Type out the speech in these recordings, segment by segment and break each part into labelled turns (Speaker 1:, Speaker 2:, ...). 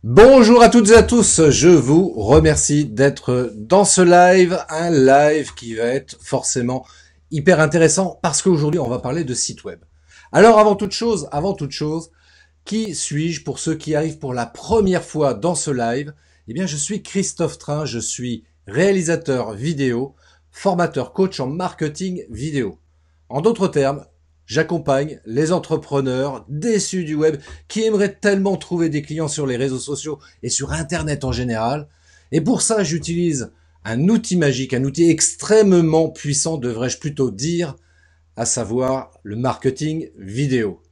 Speaker 1: Bonjour à toutes et à tous, je vous remercie d'être dans ce live, un live qui va être forcément hyper intéressant parce qu'aujourd'hui on va parler de site web. Alors avant toute chose, qui suis-je pour ceux qui arrivent pour la première fois dans ce live? Eh bien je suis Christophe Train, je suis réalisateur vidéo, formateur coach en marketing vidéo. En d'autres termes, j'accompagne les entrepreneurs déçus du web qui aimeraient tellement trouver des clients sur les réseaux sociaux et sur Internet en général. Et pour ça, j'utilise un outil magique, un outil extrêmement puissant, devrais-je plutôt dire, à savoir le marketing vidéo.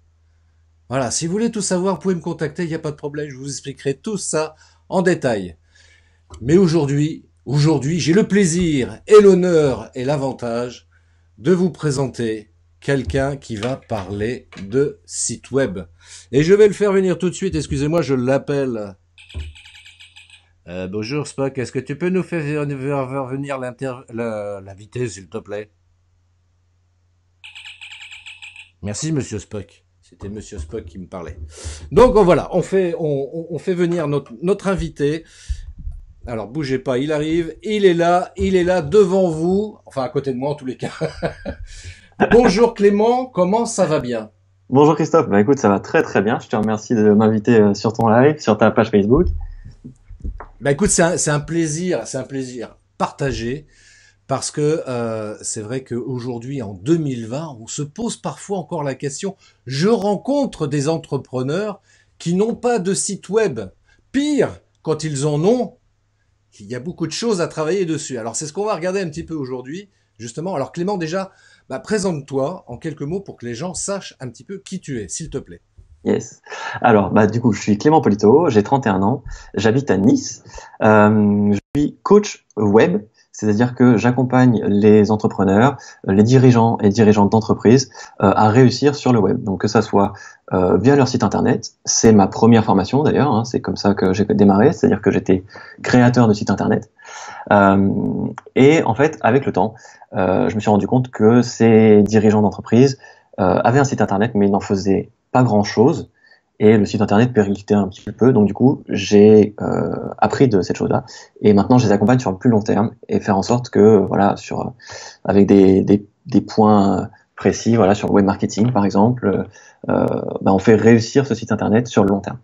Speaker 1: Voilà, si vous voulez tout savoir, vous pouvez me contacter, il n'y a pas de problème, je vous expliquerai tout ça en détail. Mais aujourd'hui, j'ai le plaisir et l'honneur et l'avantage de vous présenter quelqu'un qui va parler de site web. Et je vais le faire venir tout de suite, excusez-moi, je l'appelle. Bonjour Spock, est-ce que tu peux nous faire venir l'invité, s'il te plaît? Merci Monsieur Spock. C'était Monsieur Spock qui me parlait. Donc voilà, on fait venir notre invité. Alors bougez pas, il arrive, il est là devant vous, enfin à côté de moi en tous les cas. Bonjour Clément, comment ça va bien?
Speaker 2: Bonjour Christophe, bah écoute, ça va très très bien. Je te remercie de m'inviter sur ton live, sur ta page Facebook.
Speaker 1: Bah écoute, c'est un plaisir partagé parce que c'est vrai qu'aujourd'hui en 2020, on se pose parfois encore la question. Je rencontre des entrepreneurs qui n'ont pas de site web. Pire, quand ils en ont, il y a beaucoup de choses à travailler dessus. Alors c'est ce qu'on va regarder un petit peu aujourd'hui, justement. Alors Clément, déjà, présente-toi en quelques mots pour que les gens sachent un petit peu qui tu es, s'il te plaît.
Speaker 2: Yes. Alors, bah du coup, je suis Clément Polito, j'ai 31 ans, j'habite à Nice. Je suis coach web, c'est-à-dire que j'accompagne les entrepreneurs, les dirigeants et dirigeantes d'entreprise à réussir sur le web. Donc que ça soit via leur site internet, c'est ma première formation d'ailleurs, hein, c'est comme ça que j'ai démarré, c'est-à-dire que j'étais créateur de site internet. Et en fait, avec le temps, je me suis rendu compte que ces dirigeants d'entreprise avaient un site internet, mais ils n'en faisaient pas grand-chose. Et le site internet périclitait un petit peu. Donc du coup, j'ai appris de cette chose-là. Et maintenant, je les accompagne sur le plus long terme et faire en sorte que, voilà, avec des points précis, voilà, sur le web marketing, par exemple, on fait réussir ce site internet sur le long terme.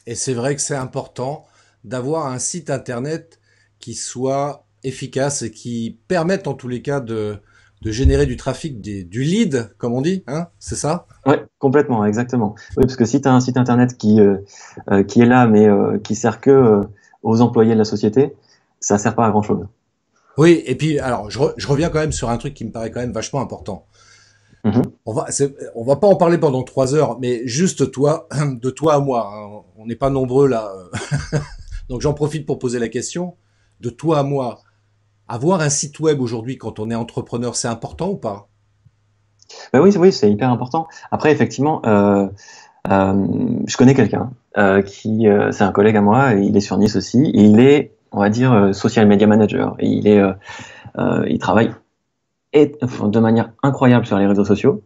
Speaker 1: Et c'est vrai que c'est important d'avoir un site internet qui soit efficace et qui permette en tous les cas de générer du trafic, du lead, comme on dit, hein, c'est ça?
Speaker 2: Ouais, complètement, exactement. Oui, parce que si tu as un site internet qui est là, mais qui sert que aux employés de la société, ça sert pas à grand-chose.
Speaker 1: Oui, et puis alors je reviens quand même sur un truc qui me paraît quand même vachement important.
Speaker 2: Mhm.
Speaker 1: On va pas en parler pendant 3 heures, mais juste toi, de toi à moi, hein. On n'est pas nombreux là, donc j'en profite pour poser la question. De toi à moi, avoir un site web aujourd'hui quand on est entrepreneur, c'est important ou pas?
Speaker 2: Bah oui, oui, c'est hyper important. Après, effectivement, je connais quelqu'un c'est un collègue à moi, et il est sur Nice aussi, et il est, on va dire, social media manager. Et il travaille enfin, de manière incroyable sur les réseaux sociaux.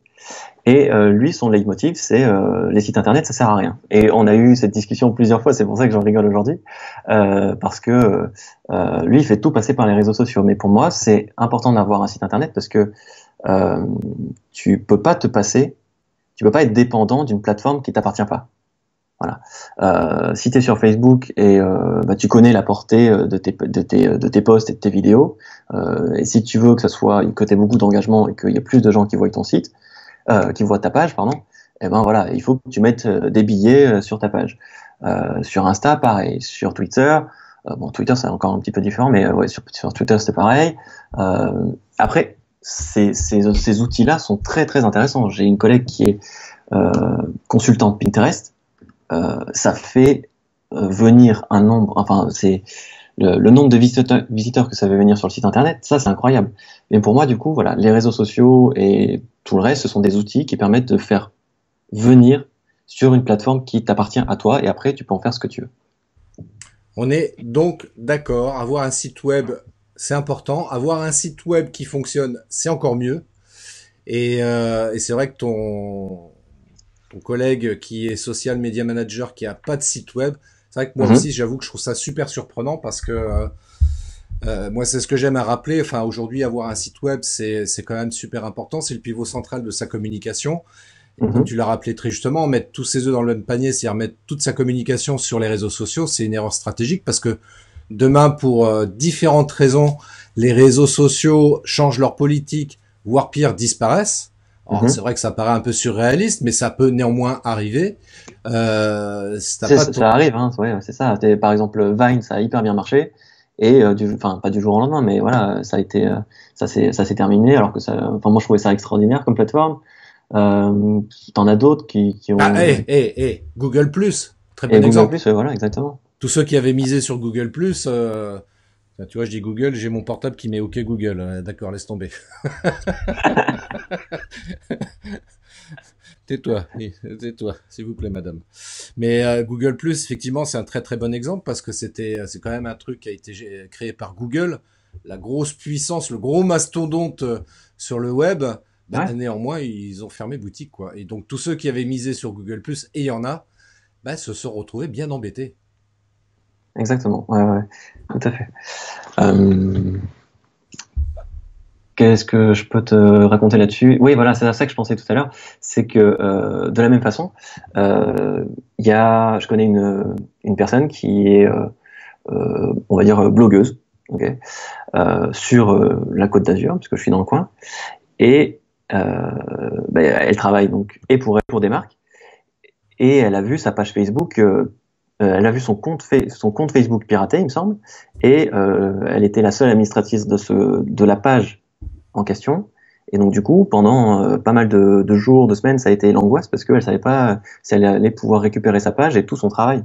Speaker 2: Et lui, son leitmotiv, c'est les sites internet, ça sert à rien. Et on a eu cette discussion plusieurs fois, c'est pour ça que j'en rigole aujourd'hui, parce que lui, il fait tout passer par les réseaux sociaux. Mais pour moi, c'est important d'avoir un site internet parce que euh, tu peux pas te passer, tu peux pas être dépendant d'une plateforme qui t'appartient pas. Voilà. Si tu es sur Facebook et tu connais la portée de tes posts et de tes vidéos, et si tu veux que ça soit que tu aies beaucoup d'engagement et qu'il y ait plus de gens qui voient ton site, qui voient ta page, pardon, et ben voilà, il faut que tu mettes des billets sur ta page. Sur Insta, pareil. Sur Twitter, bon, Twitter c'est encore un petit peu différent, mais ouais, sur Twitter c'est pareil. Après, ces outils-là sont très très intéressants. J'ai une collègue qui est consultante Pinterest. Ça fait venir un nombre, enfin c'est le nombre de visiteurs que ça fait venir sur le site internet, ça c'est incroyable. Mais pour moi, du coup, voilà, les réseaux sociaux et tout le reste, ce sont des outils qui permettent de faire venir sur une plateforme qui t'appartient à toi et après tu peux en faire ce que tu veux.
Speaker 1: On est donc d'accord, avoir un site web, c'est important. Avoir un site web qui fonctionne, c'est encore mieux. Et c'est vrai que ton collègue qui est social media manager, qui a pas de site web, C'est vrai que moi aussi, j'avoue que je trouve ça super surprenant parce que moi, c'est ce que j'aime à rappeler. Enfin, aujourd'hui, avoir un site web, c'est quand même super important. C'est le pivot central de sa communication. Et comme tu l'as rappelé très justement, mettre tous ses œufs dans le même panier, c'est-à-dire mettre toute sa communication sur les réseaux sociaux, c'est une erreur stratégique parce que demain, pour différentes raisons, les réseaux sociaux changent leur politique, voire pire, disparaissent. Alors, c'est vrai que ça paraît un peu surréaliste, mais ça peut néanmoins arriver.
Speaker 2: Ça arrive, hein, ouais, c'est ça. Par exemple, Vine, ça a hyper bien marché. Et enfin, pas du jour au lendemain, mais voilà, ça s'est terminé. Alors que enfin, moi, je trouvais ça extraordinaire comme plateforme. T'en as d'autres qui ont.
Speaker 1: Google Plus, très
Speaker 2: et
Speaker 1: bon exemple.
Speaker 2: Google Plus, voilà, exactement.
Speaker 1: Tous ceux qui avaient misé sur Google Plus, tu vois, je dis Google, j'ai mon portable qui met OK Google. D'accord, laisse tomber. Tais-toi, tais-toi, s'il vous plaît, madame. Mais Google Plus, effectivement, c'est un très très bon exemple parce que c'est quand même un truc qui a été créé par Google, la grosse puissance, le gros mastodonte sur le web. Bah, néanmoins, ils ont fermé boutique, quoi. Et donc tous ceux qui avaient misé sur Google Plus, et il y en a, bah, se sont retrouvés bien embêtés.
Speaker 2: Exactement, ouais, tout à fait. Qu'est-ce que je peux te raconter là-dessus? Oui, voilà, c'est à ça que je pensais tout à l'heure. C'est que de la même façon, je connais une personne qui est, on va dire, blogueuse, okay, sur la Côte d'Azur, puisque je suis dans le coin, et elle travaille donc et pour des marques, et elle a vu sa page Facebook. Elle a vu son compte Facebook piraté, il me semble, et elle était la seule administratrice de la page en question. Et donc du coup, pendant pas mal de jours, de semaines, ça a été l'angoisse parce qu'elle savait pas si elle allait pouvoir récupérer sa page et tout son travail.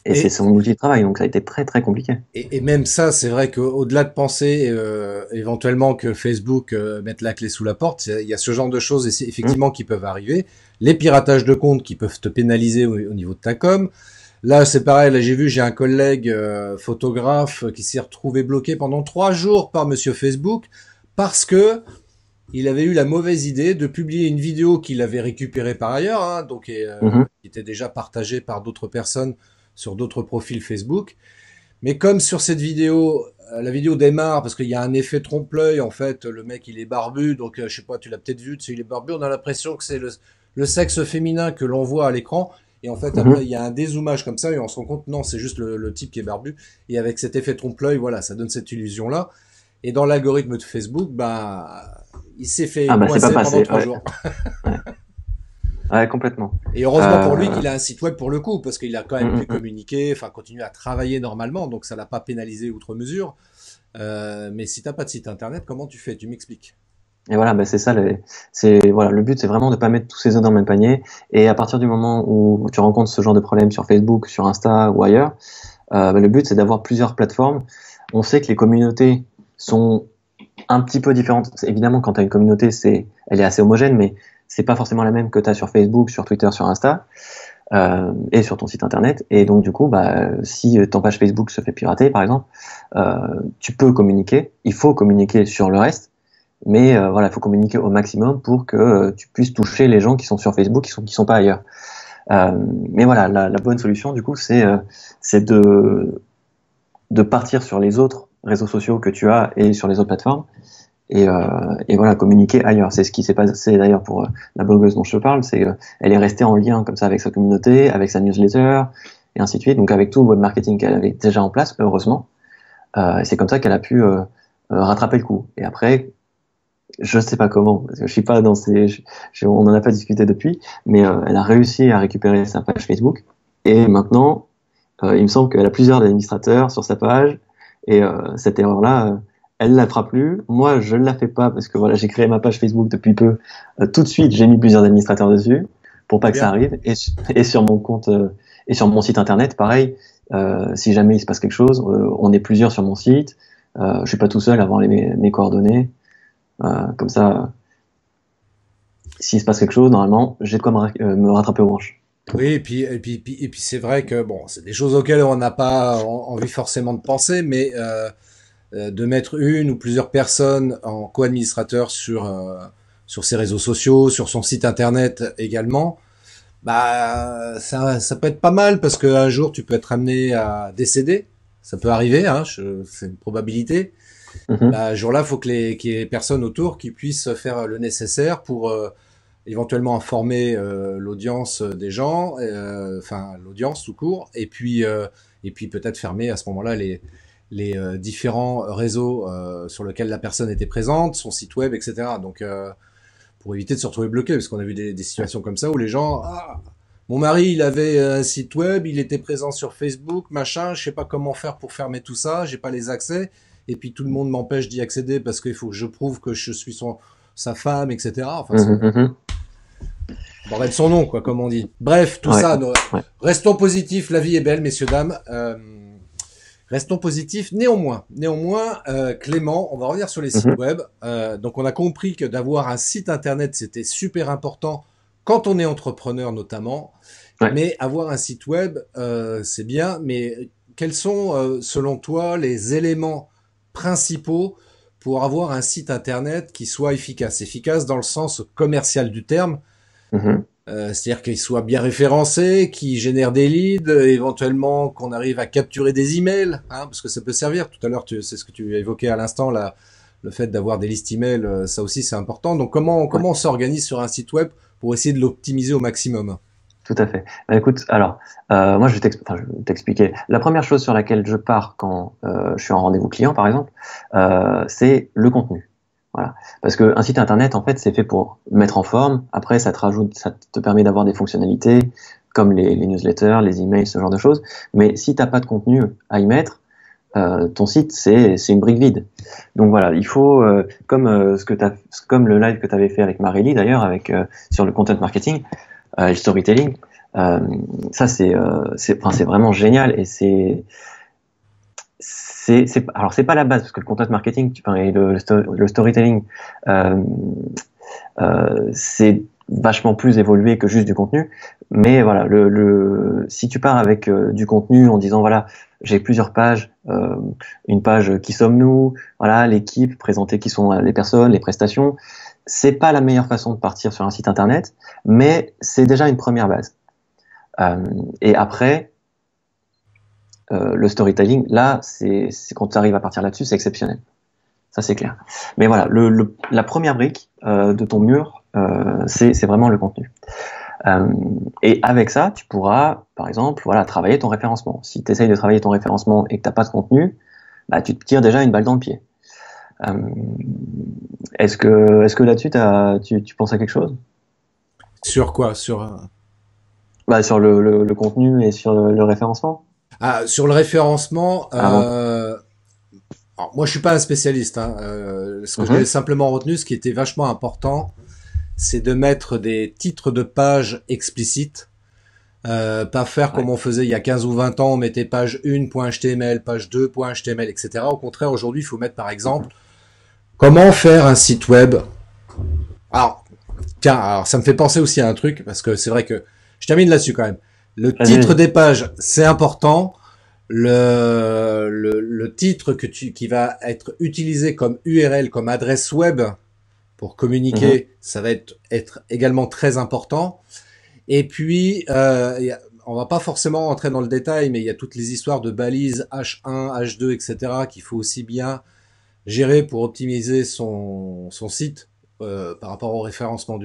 Speaker 2: Et c'est son outil de travail, donc ça a été très très compliqué.
Speaker 1: Et même ça, c'est vrai qu'au-delà de penser éventuellement que Facebook mette la clé sous la porte, il y a ce genre de choses effectivement qui peuvent arriver. Les piratages de comptes qui peuvent te pénaliser au niveau de ta com. Là, c'est pareil. Là, j'ai un collègue photographe qui s'est retrouvé bloqué pendant 3 jours par Monsieur Facebook parce que il avait eu la mauvaise idée de publier une vidéo qu'il avait récupérée par ailleurs, hein, donc qui était déjà partagée par d'autres personnes sur d'autres profils Facebook. Mais comme sur cette vidéo, la vidéo démarre parce qu'il y a un effet trompe-l'œil, en fait, le mec il est barbu, donc je sais pas, tu l'as peut-être vu, tu sais, il est barbu, on a l'impression que c'est le sexe féminin que l'on voit à l'écran. Et en fait, après, il y a un dézoomage comme ça et on se rend compte, non, c'est juste le type qui est barbu. Et avec cet effet trompe-l'œil, voilà, ça donne cette illusion-là. Et dans l'algorithme de Facebook, bah, il s'est fait coincer pendant 3 jours.
Speaker 2: Ouais, complètement.
Speaker 1: Et heureusement pour lui qu'il a un site web pour le coup, parce qu'il a quand même pu communiquer, enfin continuer à travailler normalement, donc ça l'a pas pénalisé outre mesure. Mais si t'as pas de site internet, comment tu fais? Tu m'expliques.
Speaker 2: Et voilà, bah c'est ça. Voilà, le but, c'est vraiment de pas mettre tous ses œufs dans le même panier. Et à partir du moment où tu rencontres ce genre de problème sur Facebook, sur Insta ou ailleurs, le but, c'est d'avoir plusieurs plateformes. On sait que les communautés sont un petit peu différentes. Évidemment, quand tu as une communauté, elle est assez homogène, mais c'est pas forcément la même que tu as sur Facebook, sur Twitter, sur Insta, et sur ton site internet. Et donc, du coup, bah, si ton page Facebook se fait pirater, par exemple, tu peux communiquer. Il faut communiquer sur le reste. Mais voilà, il faut communiquer au maximum pour que tu puisses toucher les gens qui sont sur Facebook, qui sont pas ailleurs. Mais voilà, la bonne solution du coup, c'est de partir sur les autres réseaux sociaux que tu as et sur les autres plateformes et voilà, communiquer ailleurs. C'est ce qui s'est passé d'ailleurs pour la blogueuse dont je te parle. C'est elle est restée en lien comme ça avec sa communauté, avec sa newsletter et ainsi de suite. Donc avec tout le web marketing qu'elle avait déjà en place, heureusement. Et c'est comme ça qu'elle a pu rattraper le coup. Et après, je sais pas comment, parce que je suis pas dans on en a pas discuté depuis, mais elle a réussi à récupérer sa page Facebook, et maintenant, il me semble qu'elle a plusieurs administrateurs sur sa page, et cette erreur-là, elle la fera plus. Moi, je ne la fais pas, parce que voilà, j'ai créé ma page Facebook depuis peu. Tout de suite, j'ai mis plusieurs administrateurs dessus, pour pas que ça arrive, et sur mon compte, et sur mon site internet, pareil, si jamais il se passe quelque chose, on est plusieurs sur mon site, je suis pas tout seul à avoir mes coordonnées. Comme ça, s'il se passe quelque chose, normalement, j'ai de quoi me rattraper aux branches.
Speaker 1: Oui, et puis c'est vrai que bon, c'est des choses auxquelles on n'a pas envie forcément de penser, mais de mettre une ou plusieurs personnes en co-administrateur sur ses réseaux sociaux, sur son site internet également, Bah, ça peut être pas mal parce qu'un jour tu peux être amené à décéder. Ça peut arriver, hein, c'est une probabilité.
Speaker 2: Mhm,
Speaker 1: Bah, ce jour-là, faut qu'il y ait personne autour qui puisse faire le nécessaire pour éventuellement informer l'audience des gens, enfin l'audience tout court, et puis peut-être fermer à ce moment-là les différents réseaux sur lesquels la personne était présente, son site web, etc. Donc pour éviter de se retrouver bloqué, parce qu'on a vu des situations comme ça où les gens, ah, mon mari, il avait un site web, il était présent sur Facebook, machin, je sais pas comment faire pour fermer tout ça, j'ai pas les accès, et puis tout le monde m'empêche d'y accéder parce qu'il faut que je prouve que je suis sa femme, etc. Enfin, c'est
Speaker 2: mhm, mhm.
Speaker 1: bordel son nom, quoi, comme on dit. Bref, tout
Speaker 2: Ouais,
Speaker 1: ça,
Speaker 2: ouais.
Speaker 1: restons positifs, la vie est belle, messieurs, dames. Restons positifs. Néanmoins, Clément, on va revenir sur les sites
Speaker 2: Mhm,
Speaker 1: web. Donc, on a compris que d'avoir un site internet, c'était super important quand on est entrepreneur, notamment.
Speaker 2: ouais.
Speaker 1: Mais avoir un site web, c'est bien. Mais quels sont, selon toi, les éléments principaux pour avoir un site internet qui soit efficace? Efficace dans le sens commercial du terme,
Speaker 2: Mhm.
Speaker 1: c'est-à-dire qu'il soit bien référencé, qu'il génère des leads, éventuellement qu'on arrive à capturer des emails, hein, parce que ça peut servir. Tout à l'heure, c'est ce que tu évoquais à l'instant, là, le fait d'avoir des listes emails, ça aussi c'est important. Donc
Speaker 2: Ouais,
Speaker 1: comment on s'organise sur un site web pour essayer de l'optimiser au maximum?
Speaker 2: tout à fait. Bah, écoute, alors, moi je vais t'expliquer. La première chose sur laquelle je pars quand je suis en rendez-vous client, par exemple, c'est le contenu. Voilà. Parce qu'un site internet, en fait, c'est fait pour mettre en forme. Après, ça te permet d'avoir des fonctionnalités comme les newsletters, les emails, ce genre de choses. Mais si t'as pas de contenu à y mettre, ton site c'est une brique vide. Donc voilà, il faut comme le live que tu avais fait avec Marélie d'ailleurs avec sur le content marketing, le storytelling, euh, ça enfin, c'est vraiment génial et alors c'est pas la base parce que le content marketing enfin, et le storytelling euh, c'est vachement plus évolué que juste du contenu. Mais voilà, si tu pars avec du contenu en disant voilà, j'ai plusieurs pages, une page qui sommes-nous, voilà, l'équipe, présenter qui sont les personnes, les prestations, c'est pas la meilleure façon de partir sur un site internet, mais c'est déjà une première base. Euh, et après, le storytelling, là, c'est quand tu arrives à partir là-dessus, c'est exceptionnel. Ça, c'est clair. Mais voilà, la première brique de ton mur, c'est vraiment le contenu. Euh, et avec ça, tu pourras, par exemple, voilà, travailler ton référencement. Si tu essayes de travailler ton référencement et que t'as pas de contenu, bah, tu te tires déjà une balle dans le pied. Euh, est-ce que là-dessus, tu penses à quelque chose?
Speaker 1: Sur quoi?
Speaker 2: Bah, sur le contenu et sur le référencement
Speaker 1: Sur le référencement,
Speaker 2: avant.
Speaker 1: alors, moi je suis pas un spécialiste. Hein, ce que j'ai
Speaker 2: Mhm.
Speaker 1: simplement retenu, ce qui était vachement important, c'est de mettre des titres de pages explicites. Pas faire
Speaker 2: Ouais.
Speaker 1: comme on faisait il y a 15 ou 20 ans, on mettait page 1.html, page 2.html, etc. Au contraire, aujourd'hui, il faut mettre par exemple comment faire un site web. Alors, tiens, alors ça me fait penser aussi à un truc, parce que c'est vrai que je termine là-dessus quand même. Le
Speaker 2: Vas-y,
Speaker 1: titre
Speaker 2: vas-y.
Speaker 1: des pages, c'est important. Le titre qui va être utilisé comme URL, comme adresse web pour
Speaker 2: Mhm.
Speaker 1: communiquer, ça va être également très important. Et puis, on va pas forcément rentrer dans le détail, mais il y a toutes les histoires de balises H1, H2, etc. qu'il faut aussi bien gérer pour optimiser son site par rapport au référencement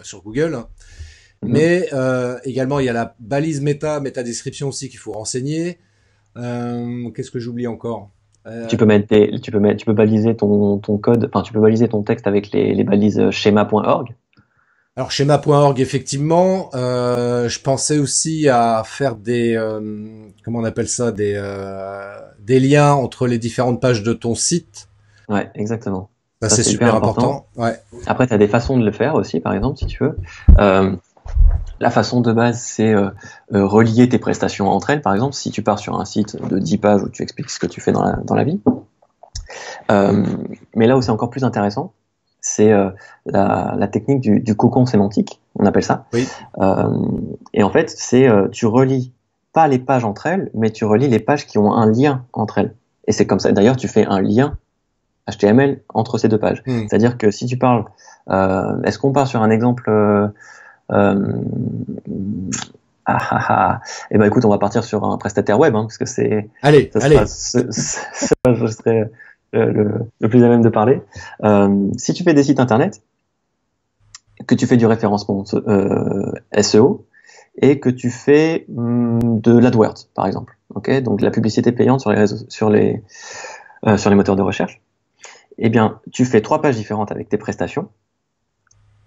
Speaker 1: sur Google.
Speaker 2: Mhm.
Speaker 1: Mais également, il y a la balise méta description aussi qu'il faut renseigner. Qu'est-ce que j'oublie encore?
Speaker 2: Tu peux tu peux baliser ton code, enfin, tu peux baliser ton texte avec les balises schema.org.
Speaker 1: Alors schéma.org effectivement, je pensais aussi à faire comment on appelle ça, des liens entre les différentes pages de ton site.
Speaker 2: Ouais, exactement.
Speaker 1: Ça
Speaker 2: Ça,
Speaker 1: c'est
Speaker 2: c'est hyper
Speaker 1: super
Speaker 2: important.
Speaker 1: important. Ouais.
Speaker 2: Après, tu as des façons de le faire aussi, par exemple, si tu veux. Euh, la façon de base, c'est relier tes prestations entre elles. Par exemple, si tu pars sur un site de 10 pages où tu expliques ce que tu fais dans la vie. Euh, mais là où c'est encore plus intéressant, c'est la technique du cocon sémantique, on appelle ça.
Speaker 1: Oui.
Speaker 2: Euh, et en fait, c'est tu relis pas les pages entre elles, mais tu relis les pages qui ont un lien entre elles. Et c'est comme ça. D'ailleurs, tu fais un lien HTML entre ces deux pages.
Speaker 1: Hmm.
Speaker 2: C'est-à-dire que si tu parles, est-ce qu'on part sur un exemple Euh, Et ben écoute, on va partir sur un prestataire web, hein, parce que
Speaker 1: Allez,
Speaker 2: ça
Speaker 1: allez.
Speaker 2: sera, je serai le plus à même de parler. Si tu fais des sites internet, que tu fais du référencement SEO et que tu fais de l'AdWords, par exemple, ok, donc de la publicité payante sur les réseaux, sur les moteurs de recherche, eh bien, tu fais 3 pages différentes avec tes prestations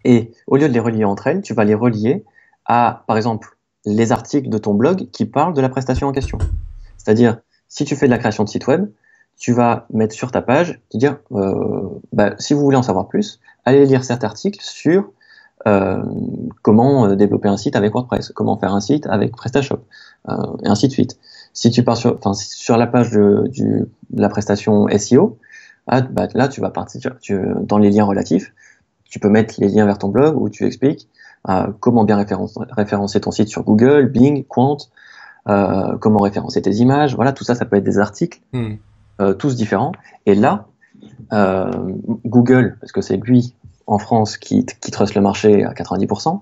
Speaker 2: et au lieu de les relier entre elles, tu vas les relier à, par exemple, les articles de ton blog qui parlent de la prestation en question. C'est-à-dire, si tu fais de la création de site web, tu vas mettre sur ta page, te dire, si vous voulez en savoir plus, allez lire cet article sur comment développer un site avec WordPress, comment faire un site avec PrestaShop, et ainsi de suite. Si tu pars sur la page de la prestation SEO, là tu vas partir dans les liens relatifs, tu peux mettre les liens vers ton blog où tu expliques comment bien référencer ton site sur Google, Bing, Quant, comment référencer tes images, voilà, tout ça, ça peut être des articles, tous différents. Et là, Google, parce que c'est lui en France qui trust le marché à 90%,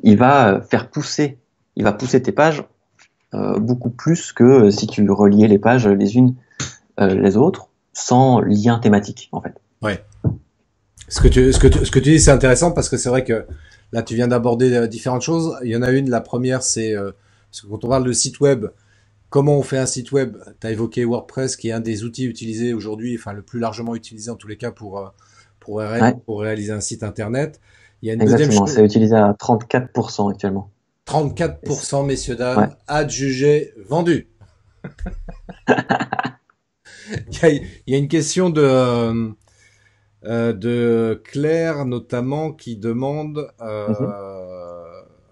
Speaker 2: il va pousser tes pages beaucoup plus que si tu reliais les pages les unes les autres sans lien thématique, en fait.
Speaker 1: Ouais. Ce que tu dis, c'est intéressant parce que c'est vrai que là, tu viens d'aborder différentes choses. Il y en a une, la première, c'est parce que quand on parle de site web, comment on fait un site web? Tu as évoqué WordPress, qui est un des outils utilisés aujourd'hui, enfin le plus largement utilisé en tous les cas pour réaliser un site internet. Il y a une deuxième
Speaker 2: Exactement,
Speaker 1: chose.
Speaker 2: c'est utilisé à 34% actuellement.
Speaker 1: 34%, messieurs, dames,
Speaker 2: Ouais.
Speaker 1: adjugés, vendus. Il y a une question de Claire notamment qui demande,
Speaker 2: Mhm.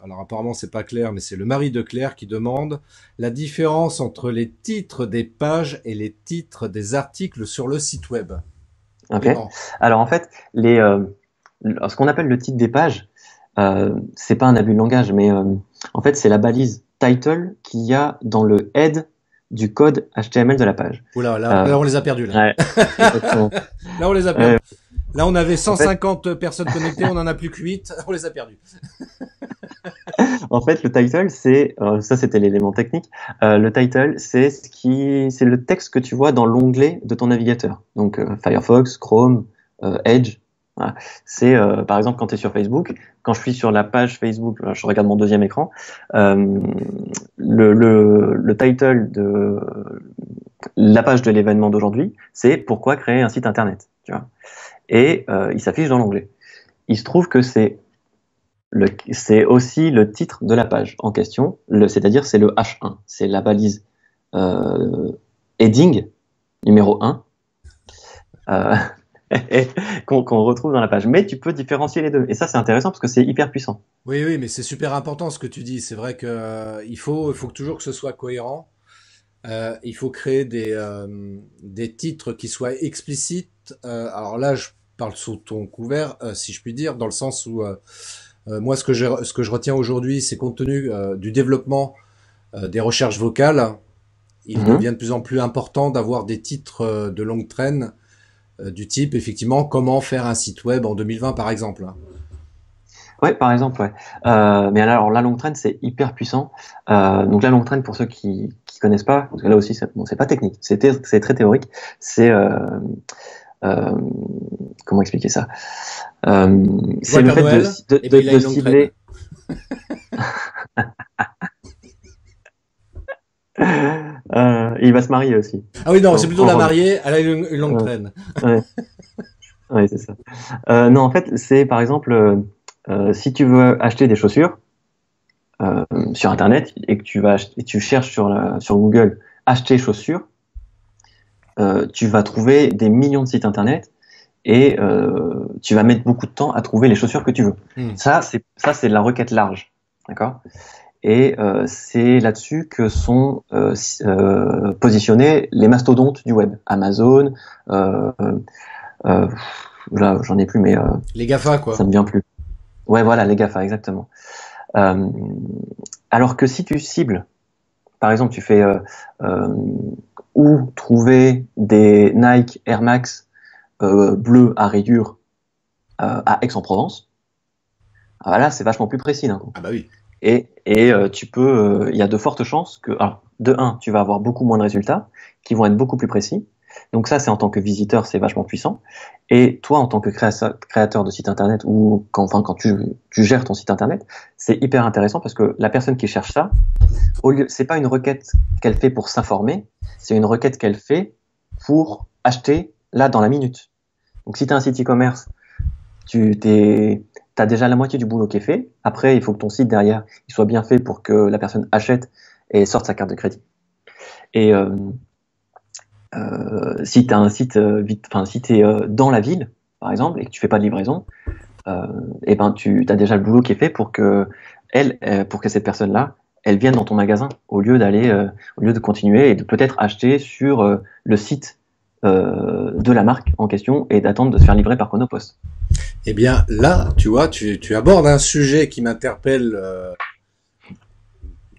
Speaker 1: alors apparemment c'est pas Claire mais c'est le mari de Claire qui demande la différence entre les titres des pages et les titres des articles sur le site web.
Speaker 2: Ok.
Speaker 1: Clément.
Speaker 2: Alors en fait, ce qu'on appelle le titre des pages, c'est pas un abus de langage, mais en fait c'est la balise title qu'il y a dans le head du code HTML de la page.
Speaker 1: Oula,
Speaker 2: Euh,
Speaker 1: là on les a perdus là.
Speaker 2: ouais, exactement.
Speaker 1: Là on les a perdus.
Speaker 2: Euh,
Speaker 1: Là on avait
Speaker 2: en fait,
Speaker 1: 150 personnes connectées, on en a plus que 8, on les a perdus.
Speaker 2: En fait, le title, ça c'était l'élément technique. Le title, c'est le texte que tu vois dans l'onglet de ton navigateur. Donc Firefox, Chrome, Edge. Voilà. C'est par exemple quand tu es sur Facebook, quand je suis sur la page Facebook, je regarde mon deuxième écran, euh, le title de la page de l'événement d'aujourd'hui, c'est pourquoi créer un site internet. Tu vois. Et il s'affiche dans l'onglet. Il se trouve que c'est aussi le titre de la page en question, c'est-à-dire c'est le H1, c'est la balise heading numéro 1 euh, qu'on retrouve dans la page. Mais tu peux différencier les deux. Et ça, c'est intéressant parce que c'est hyper puissant.
Speaker 1: Oui, oui, mais c'est super important ce que tu dis. C'est vrai que il faut toujours que ce soit cohérent. Il faut créer des titres qui soient explicites. Alors là, je parle sous ton couvert, si je puis dire, dans le sens où moi, ce que je retiens aujourd'hui, c'est compte tenu du développement des recherches vocales, il
Speaker 2: Mhm.
Speaker 1: devient de plus en plus important d'avoir des titres de longue traîne du type, effectivement, comment faire un site web en 2020, par exemple.
Speaker 2: Ouais, par exemple, ouais. Mais alors, la longue traîne, c'est hyper puissant. Donc, la longue traîne, pour ceux qui connaissent pas, parce que là aussi, c'est pas technique, c'est très théorique. C'est euh, comment expliquer ça?
Speaker 1: Je vois
Speaker 2: C'est
Speaker 1: le
Speaker 2: le
Speaker 1: Père
Speaker 2: fait
Speaker 1: Noël, et ben il a
Speaker 2: de
Speaker 1: une longue traîne.
Speaker 2: cibler. Il va se marier aussi.
Speaker 1: Ah oui, non, c'est plutôt
Speaker 2: En
Speaker 1: la
Speaker 2: robe.
Speaker 1: mariée, elle a une longue
Speaker 2: Ouais,
Speaker 1: traîne.
Speaker 2: ouais, ouais, c'est ça. Non, en fait, c'est par exemple, si tu veux acheter des chaussures euh, sur Internet et que tu cherches sur Google acheter chaussures, tu vas trouver des millions de sites Internet et tu vas mettre beaucoup de temps à trouver les chaussures que tu veux.
Speaker 1: Hmm.
Speaker 2: Ça, c'est de la requête large, d'accord? Et c'est là-dessus que sont positionnés les mastodontes du web, Amazon. Euh, Là, j'en ai plus, mais
Speaker 1: Les GAFA,
Speaker 2: ça
Speaker 1: quoi.
Speaker 2: me vient plus. Ouais, voilà, les GAFA, exactement. Euh, alors que si tu cibles, par exemple, tu fais euh, où trouver des Nike Air Max bleus à rayures à Aix-en-Provence, Voilà, c'est vachement plus précis d'un coup.
Speaker 1: Ah bah oui.
Speaker 2: Tu peux, il y a de fortes chances que, alors, de un, tu vas avoir beaucoup moins de résultats qui vont être beaucoup plus précis. Donc ça, c'est en tant que visiteur, c'est vachement puissant. Et toi, en tant que créateur de site internet ou quand tu gères ton site internet, c'est hyper intéressant parce que la personne qui cherche ça, au lieu, c'est pas une requête qu'elle fait pour s'informer, c'est une requête qu'elle fait pour acheter là dans la minute. Donc si tu as un site e-commerce, t'as déjà la moitié du boulot qui est fait. Après, il faut que ton site derrière il soit bien fait pour que la personne achète et sorte sa carte de crédit. Et si tu as un site si tu es dans la ville, par exemple, et que tu fais pas de livraison, et ben tu as déjà le boulot qui est fait pour que pour que cette personne-là, elle vienne dans ton magasin au lieu de continuer et de peut-être acheter sur le site de la marque en question et d'attendre de se faire livrer par Chronopost.
Speaker 1: Eh bien, là, tu vois, tu abordes un sujet qui m'interpelle.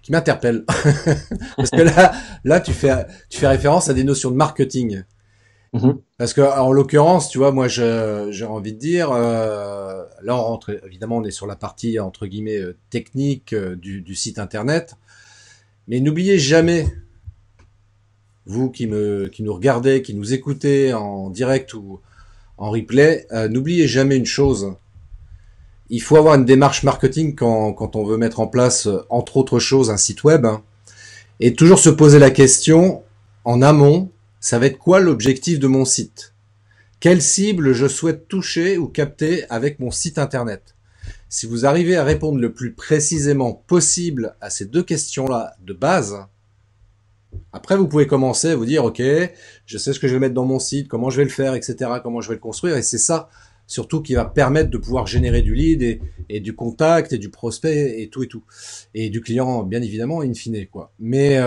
Speaker 1: Qui m'interpelle. Parce que là, tu fais référence à des notions de marketing.
Speaker 2: Mm-hmm.
Speaker 1: Parce que, en l'occurrence, tu vois, moi, j'ai envie de dire, là, on rentre, évidemment, on est sur la partie, entre guillemets, technique du site internet. Mais n'oubliez jamais, vous qui nous regardez, qui nous écoutez en direct ou en replay, n'oubliez jamais une chose. Il faut avoir une démarche marketing quand on veut mettre en place, entre autres choses, un site web. Hein, et toujours se poser la question, en amont, ça va être quoi l'objectif de mon site? Quelle cible je souhaite toucher ou capter avec mon site internet? Si vous arrivez à répondre le plus précisément possible à ces deux questions-là de base, après vous pouvez commencer à vous dire, ok, je sais ce que je vais mettre dans mon site, comment je vais le faire, etc., comment je vais le construire, et c'est ça surtout qui va permettre de pouvoir générer du lead et du contact et du prospect et tout, et du client bien évidemment in fine quoi. Mais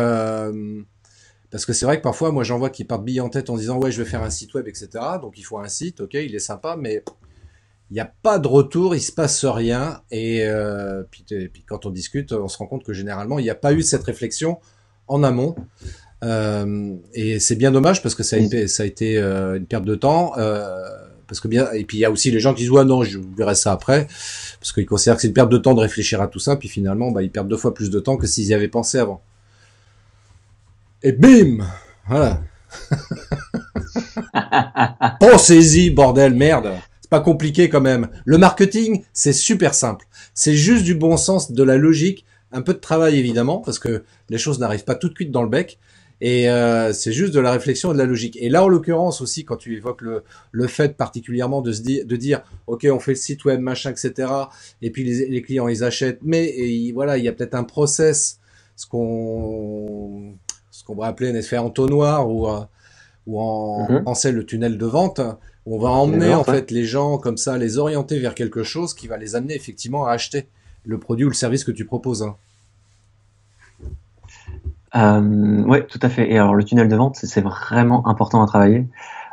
Speaker 1: parce que c'est vrai que parfois moi j'en vois qui partent billes en tête en disant ouais je vais faire un site web, etc., donc il faut un site, ok, il est sympa, mais il n'y a pas de retour, il se passe rien, et puis quand on discute on se rend compte que généralement il n'y a pas eu cette réflexion en amont. Et c'est bien dommage parce que ça a été une perte de temps. Parce que bien, et puis il y a aussi les gens qui disent ouais non, je verrai ça après, parce qu'ils considèrent que c'est une perte de temps de réfléchir à tout ça, puis finalement bah, ils perdent 2 fois plus de temps que s'ils y avaient pensé avant. Et bim, voilà. Pensez-y, bordel, merde. C'est pas compliqué quand même. Le marketing, c'est super simple. C'est juste du bon sens, de la logique, un peu de travail évidemment, parce que les choses n'arrivent pas tout de suite dans le bec. Et c'est juste de la réflexion et de la logique. Et là, en l'occurrence aussi, quand tu évoques le fait particulièrement de dire, ok, on fait le site web, machin, etc. Et puis les clients, ils achètent. Mais voilà, il y a peut-être un process, ce qu'on va appeler un effet entonnoir ou en
Speaker 2: Mm-hmm.
Speaker 1: français le tunnel de vente, où on va emmener en fait les gens comme ça, les orienter vers quelque chose qui va les amener effectivement à acheter le produit ou le service que tu proposes. Hein.
Speaker 2: Ouais, tout à fait. Et alors le tunnel de vente, c'est vraiment important à travailler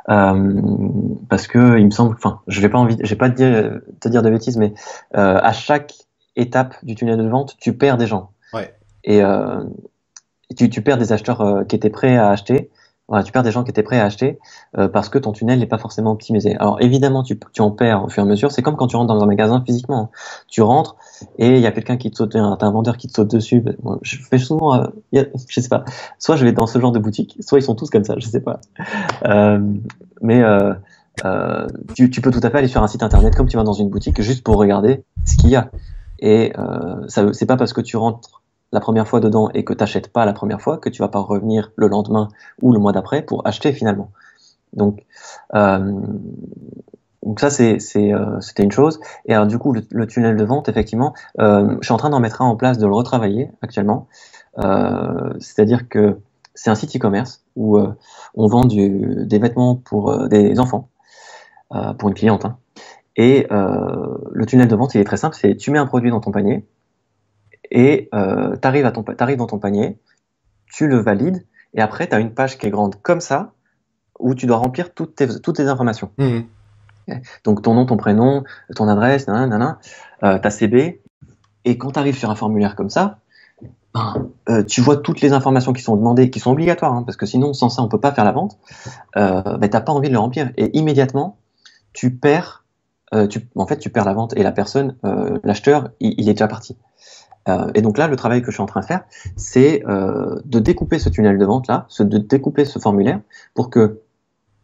Speaker 2: parce que il me semble, enfin, je vais pas te dire de bêtises, mais à chaque étape du tunnel de vente, tu perds des gens.
Speaker 1: Ouais.
Speaker 2: Et tu perds des acheteurs qui étaient prêts à acheter. Voilà, tu perds des gens qui étaient prêts à acheter parce que ton tunnel n'est pas forcément optimisé. Alors évidemment, tu en perds au fur et à mesure. C'est comme quand tu rentres dans un magasin physiquement. Tu rentres et il y a quelqu'un qui te saute, t'as un vendeur qui te saute dessus. Moi, je fais souvent, je sais pas. Soit je vais dans ce genre de boutique, soit ils sont tous comme ça, je sais pas. Mais tu peux tout à fait aller sur un site internet comme tu vas dans une boutique juste pour regarder ce qu'il y a. Et ça, c'est pas parce que tu rentres la première fois dedans et que tu n'achètes pas la première fois que tu vas pas revenir le lendemain ou le mois d'après pour acheter finalement. Donc ça c'était une chose. Et alors du coup le tunnel de vente, effectivement, je suis en train d'en mettre un en place, de le retravailler actuellement. C'est-à-dire que c'est un site e-commerce où on vend des vêtements pour des enfants, pour une cliente. Hein. Et le tunnel de vente, il est très simple, c'est tu mets un produit dans ton panier et t'arrives dans ton panier, tu le valides et après tu as une page qui est grande comme ça où tu dois remplir toutes tes informations.
Speaker 1: Mmh.
Speaker 2: Donc ton nom, ton prénom, ton adresse, ta CB, et quand tu arrives sur un formulaire comme ça, tu vois toutes les informations qui sont demandées, qui sont obligatoires, hein, parce que sinon sans ça on peut pas faire la vente. T'as pas envie de le remplir et immédiatement tu perds en fait, tu perds la vente et la personne, l'acheteur, il est déjà parti. Et donc là, le travail que je suis en train de faire, c'est de découper ce tunnel de vente là, de découper ce formulaire pour que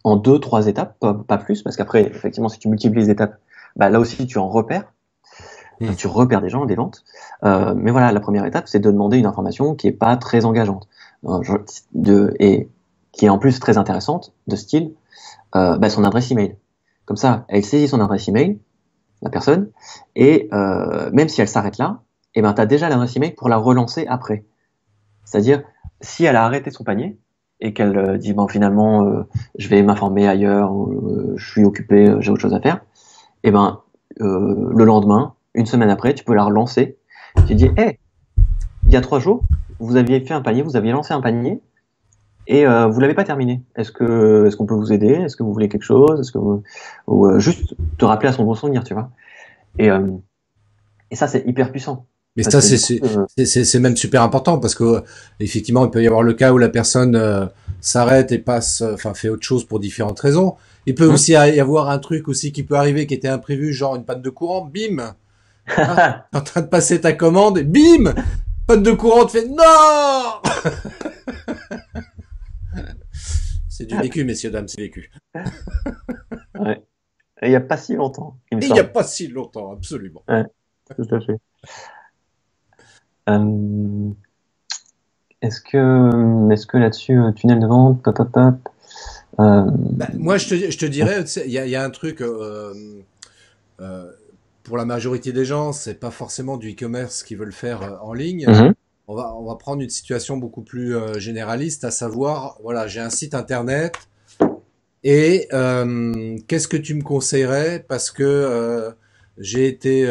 Speaker 2: en 2, 3 étapes, pas plus, parce qu'après, effectivement, si tu multiplies les étapes, bah, là aussi, tu en repères. Tu repères des gens, des ventes. Mais voilà, la première étape, c'est de demander une information qui est pas très engageante et qui est en plus très intéressante, de style bah, son adresse email. Comme ça, elle saisit son adresse email, la personne, et même si elle s'arrête là, et ben, tu as déjà l'adresse email pour la relancer après. C'est-à-dire, si elle a arrêté son panier et qu'elle dit bon, finalement, je vais m'informer ailleurs, je suis occupé, j'ai autre chose à faire, et ben, le lendemain, une semaine après, tu peux la relancer. Tu dis, hey, il y a 3 jours, vous aviez fait un panier, vous aviez lancé un panier, et vous l'avez pas terminé. Est-ce qu'on peut vous aider? Est-ce que vous voulez quelque chose? Ou juste te rappeler à son bon souvenir, tu vois? Et ça, c'est hyper puissant.
Speaker 1: Mais ça, c'est même super important parce que effectivement, il peut y avoir le cas où la personne s'arrête et passe, enfin, fait autre chose pour différentes raisons. Il peut aussi y avoir un truc aussi qui peut arriver qui était imprévu, genre une panne de courant, bim! Ah, t'es en train de passer ta commande et bim! Panne de courant, tu fais non! C'est du vécu, messieurs, dames, c'est vécu.
Speaker 2: Ouais. Et il n'y a pas si longtemps, il me
Speaker 1: Et il
Speaker 2: semble.
Speaker 1: n'y a pas si longtemps, absolument.
Speaker 2: Ouais, tout à fait. Est-ce que là-dessus, tunnel de vente, pop, pop, pop,
Speaker 1: Bah, moi, je te dirais, il y a un truc euh, pour la majorité des gens, c'est pas forcément du e-commerce qu'ils veulent faire en ligne. On va prendre une situation beaucoup plus généraliste, à savoir, voilà, j'ai un site internet et qu'est-ce que tu me conseillerais parce que j'ai été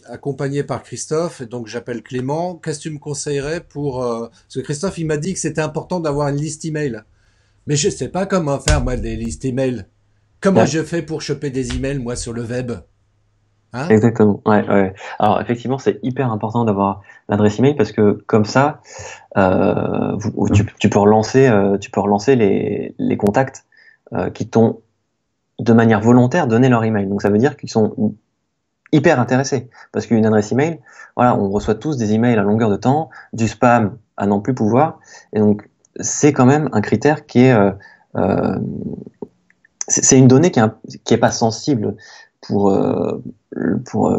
Speaker 1: accompagné par Christophe, et donc j'appelle Clément. Qu'est-ce que tu me conseillerais pour parce que Christophe, il m'a dit que c'était important d'avoir une liste email. Mais je sais pas comment faire, moi, des listes email. Comment
Speaker 2: Ouais,
Speaker 1: je fais pour choper des emails, moi, sur le web? Hein?
Speaker 2: exactement. Ouais, ouais. Alors effectivement, c'est hyper important d'avoir l'adresse email parce que comme ça, tu peux relancer les contacts qui t'ont de manière volontaire donné leur email. Donc ça veut dire qu'ils sont hyper intéressés parce qu'une adresse email, voilà, on reçoit tous des emails à longueur de temps, du spam à n'en plus pouvoir, et donc c'est quand même un critère qui est euh, c'est une donnée qui est pas sensible pour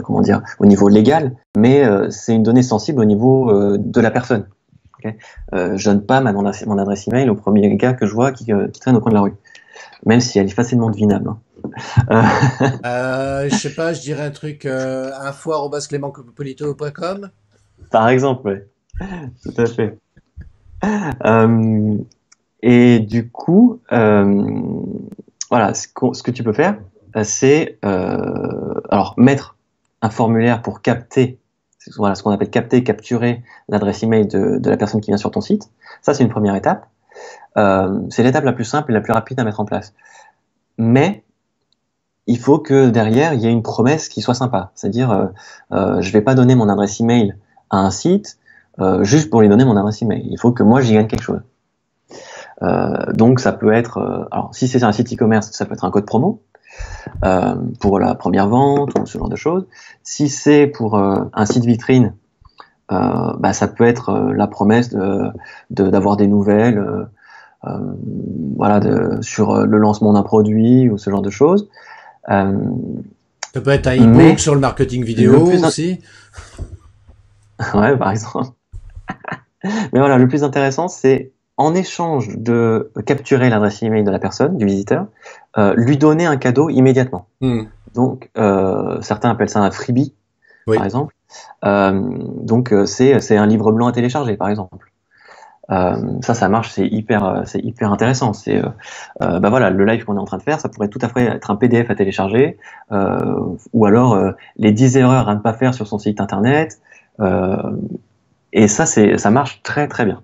Speaker 2: comment dire au niveau légal, mais c'est une donnée sensible au niveau de la personne. Okay, je donne pas mon adresse email au premier gars que je vois qui traîne au coin de la rue, même si elle est facilement devinable. Hein.
Speaker 1: Je sais pas, je dirais un truc info@clémentpolito.com.
Speaker 2: Par exemple, ouais, tout à fait. Euh, et du coup, voilà, ce que tu peux faire, c'est alors mettre un formulaire pour capter, voilà, ce qu'on appelle capturer l'adresse email de la personne qui vient sur ton site. Ça, c'est une première étape. C'est l'étape la plus simple et la plus rapide à mettre en place. Mais il faut que derrière, il y ait une promesse qui soit sympa. C'est-à-dire, je vais pas donner mon adresse email à un site juste pour lui donner mon adresse email. Il faut que moi, j'y gagne quelque chose. Donc ça peut être, alors si c'est un site e-commerce, ça peut être un code promo pour la première vente ou ce genre de choses. Si c'est pour un site vitrine, bah, ça peut être la promesse d'avoir des nouvelles, voilà, sur le lancement d'un produit ou ce genre de choses.
Speaker 1: Ça peut être un e-book
Speaker 2: Mais
Speaker 1: sur le marketing
Speaker 2: le
Speaker 1: vidéo
Speaker 2: plus
Speaker 1: aussi.
Speaker 2: ouais, par exemple. Mais voilà, le plus intéressant, c'est en échange de capturer l'adresse email de la personne, du visiteur, lui donner un cadeau immédiatement. Donc, certains appellent ça un freebie, par
Speaker 1: Oui.
Speaker 2: exemple. Donc, c'est un livre blanc à télécharger, par exemple. Ça marche, c'est hyper intéressant. Bah voilà, le live qu'on est en train de faire, ça pourrait tout à fait être un PDF à télécharger, ou alors les 10 erreurs à ne pas faire sur son site internet. Et ça marche très très bien.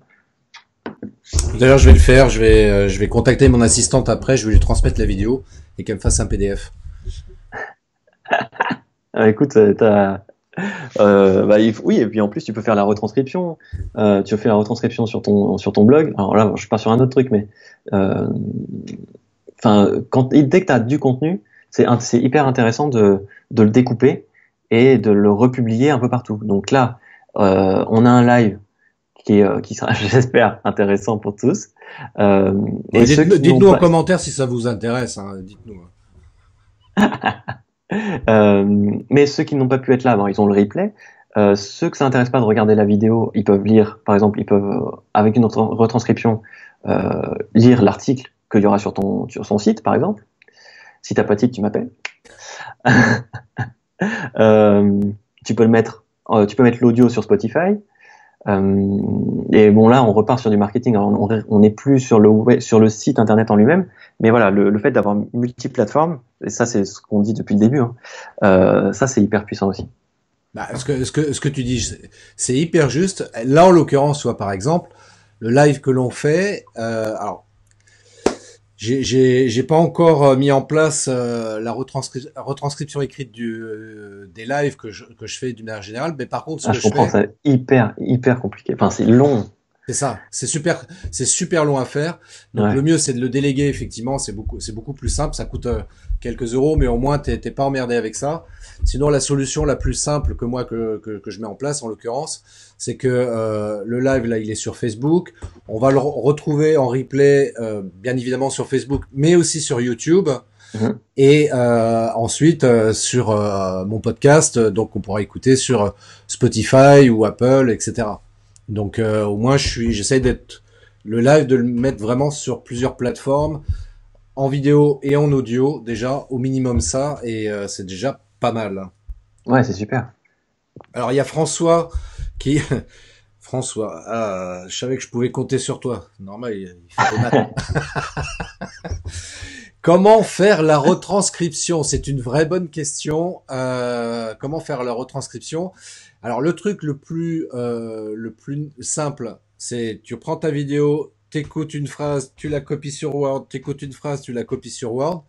Speaker 1: D'ailleurs, je vais le faire. Je vais contacter mon assistante après. Je vais lui transmettre la vidéo et qu'elle me fasse un PDF.
Speaker 2: Écoute, oui, et puis en plus tu peux faire la retranscription. Tu fais la retranscription sur ton blog. Alors là, je pars sur un autre truc, mais enfin, dès que tu as du contenu, c'est hyper intéressant de le découper et de le republier un peu partout. Donc là, on a un live qui sera, j'espère, intéressant pour tous.
Speaker 1: Ouais,
Speaker 2: Et ceux qui n'ont
Speaker 1: dites-nous en
Speaker 2: pas,
Speaker 1: commentaire si ça vous intéresse, hein, dites-nous.
Speaker 2: mais ceux qui n'ont pas pu être là, bon, ils ont le replay. Ceux que ça intéresse pas de regarder la vidéo, ils peuvent lire, par exemple, ils peuvent, avec une retranscription, lire l'article qu'il y aura sur son site, par exemple. Si t'as pas de site, tu m'appelles. Euh, tu peux tu peux mettre l'audio sur Spotify. Et bon, là, on repart sur du marketing. Alors, on n'est plus sur sur le site internet en lui-même, mais voilà, le fait d'avoir multiplateforme, et ça, c'est ce qu'on dit depuis le début, hein, ça, c'est hyper puissant aussi.
Speaker 1: Bah, ce que tu dis, c'est hyper juste. Là, en l'occurrence, soit par exemple, le live que l'on fait, alors, j'ai pas encore mis en place la retranscription écrite des lives que je fais d'une manière générale, mais par contre, ce
Speaker 2: Ah,
Speaker 1: que
Speaker 2: je
Speaker 1: je
Speaker 2: comprends,
Speaker 1: fais,
Speaker 2: c'est hyper compliqué. Enfin, c'est long.
Speaker 1: c'est ça, c'est super long à faire. Donc
Speaker 2: Ouais.
Speaker 1: le mieux c'est de le déléguer effectivement, c'est beaucoup plus simple. Ça coûte quelques euros, mais au moins t'es pas emmerdé avec ça. Sinon la solution la plus simple que moi que je mets en place en l'occurrence, c'est que le live là il est sur Facebook. On va le retrouver en replay bien évidemment sur Facebook, mais aussi sur YouTube.
Speaker 2: Mhm.
Speaker 1: Et ensuite sur mon podcast, donc on pourra écouter sur Spotify ou Apple, etc. Donc au moins j'essaie d'être le live de le mettre vraiment sur plusieurs plateformes, en vidéo et en audio déjà au minimum ça et c'est déjà pas mal.
Speaker 2: Ouais, c'est super.
Speaker 1: Alors il y a François qui François, je savais que je pouvais compter sur toi. Normal, il fait des maths. Comment faire la retranscription? C'est une vraie bonne question. Comment faire la retranscription? Alors le plus simple, c'est tu prends ta vidéo, t'écoutes une phrase, tu la copies sur Word, t'écoutes une phrase, tu la copies sur Word.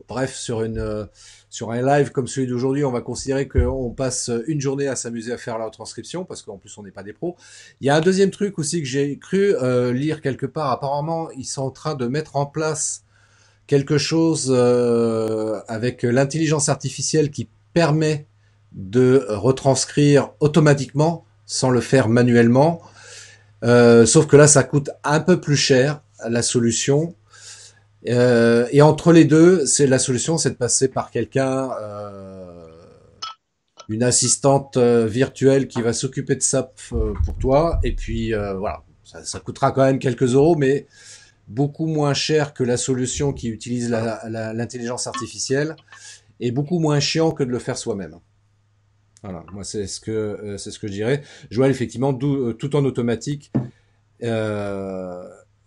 Speaker 1: Bref, sur un live comme celui d'aujourd'hui, on va considérer qu'on passe une journée à s'amuser à faire la retranscription parce qu'en plus on n'est pas des pros. Il y a un deuxième truc aussi que j'ai cru lire quelque part. Apparemment, ils sont en train de mettre en place quelque chose avec l'intelligence artificielle qui permet de retranscrire automatiquement sans le faire manuellement. Sauf que là, ça coûte un peu plus cher la solution. Et entre les deux, c'est la solution, c'est de passer par quelqu'un, une assistante virtuelle qui va s'occuper de ça pour toi. Et puis voilà, ça coûtera quand même quelques euros, mais beaucoup moins cher que la solution qui utilise l'intelligence artificielle et beaucoup moins chiant que de le faire soi-même. Voilà, moi c'est ce que je dirais. Joël, effectivement, tout en automatique,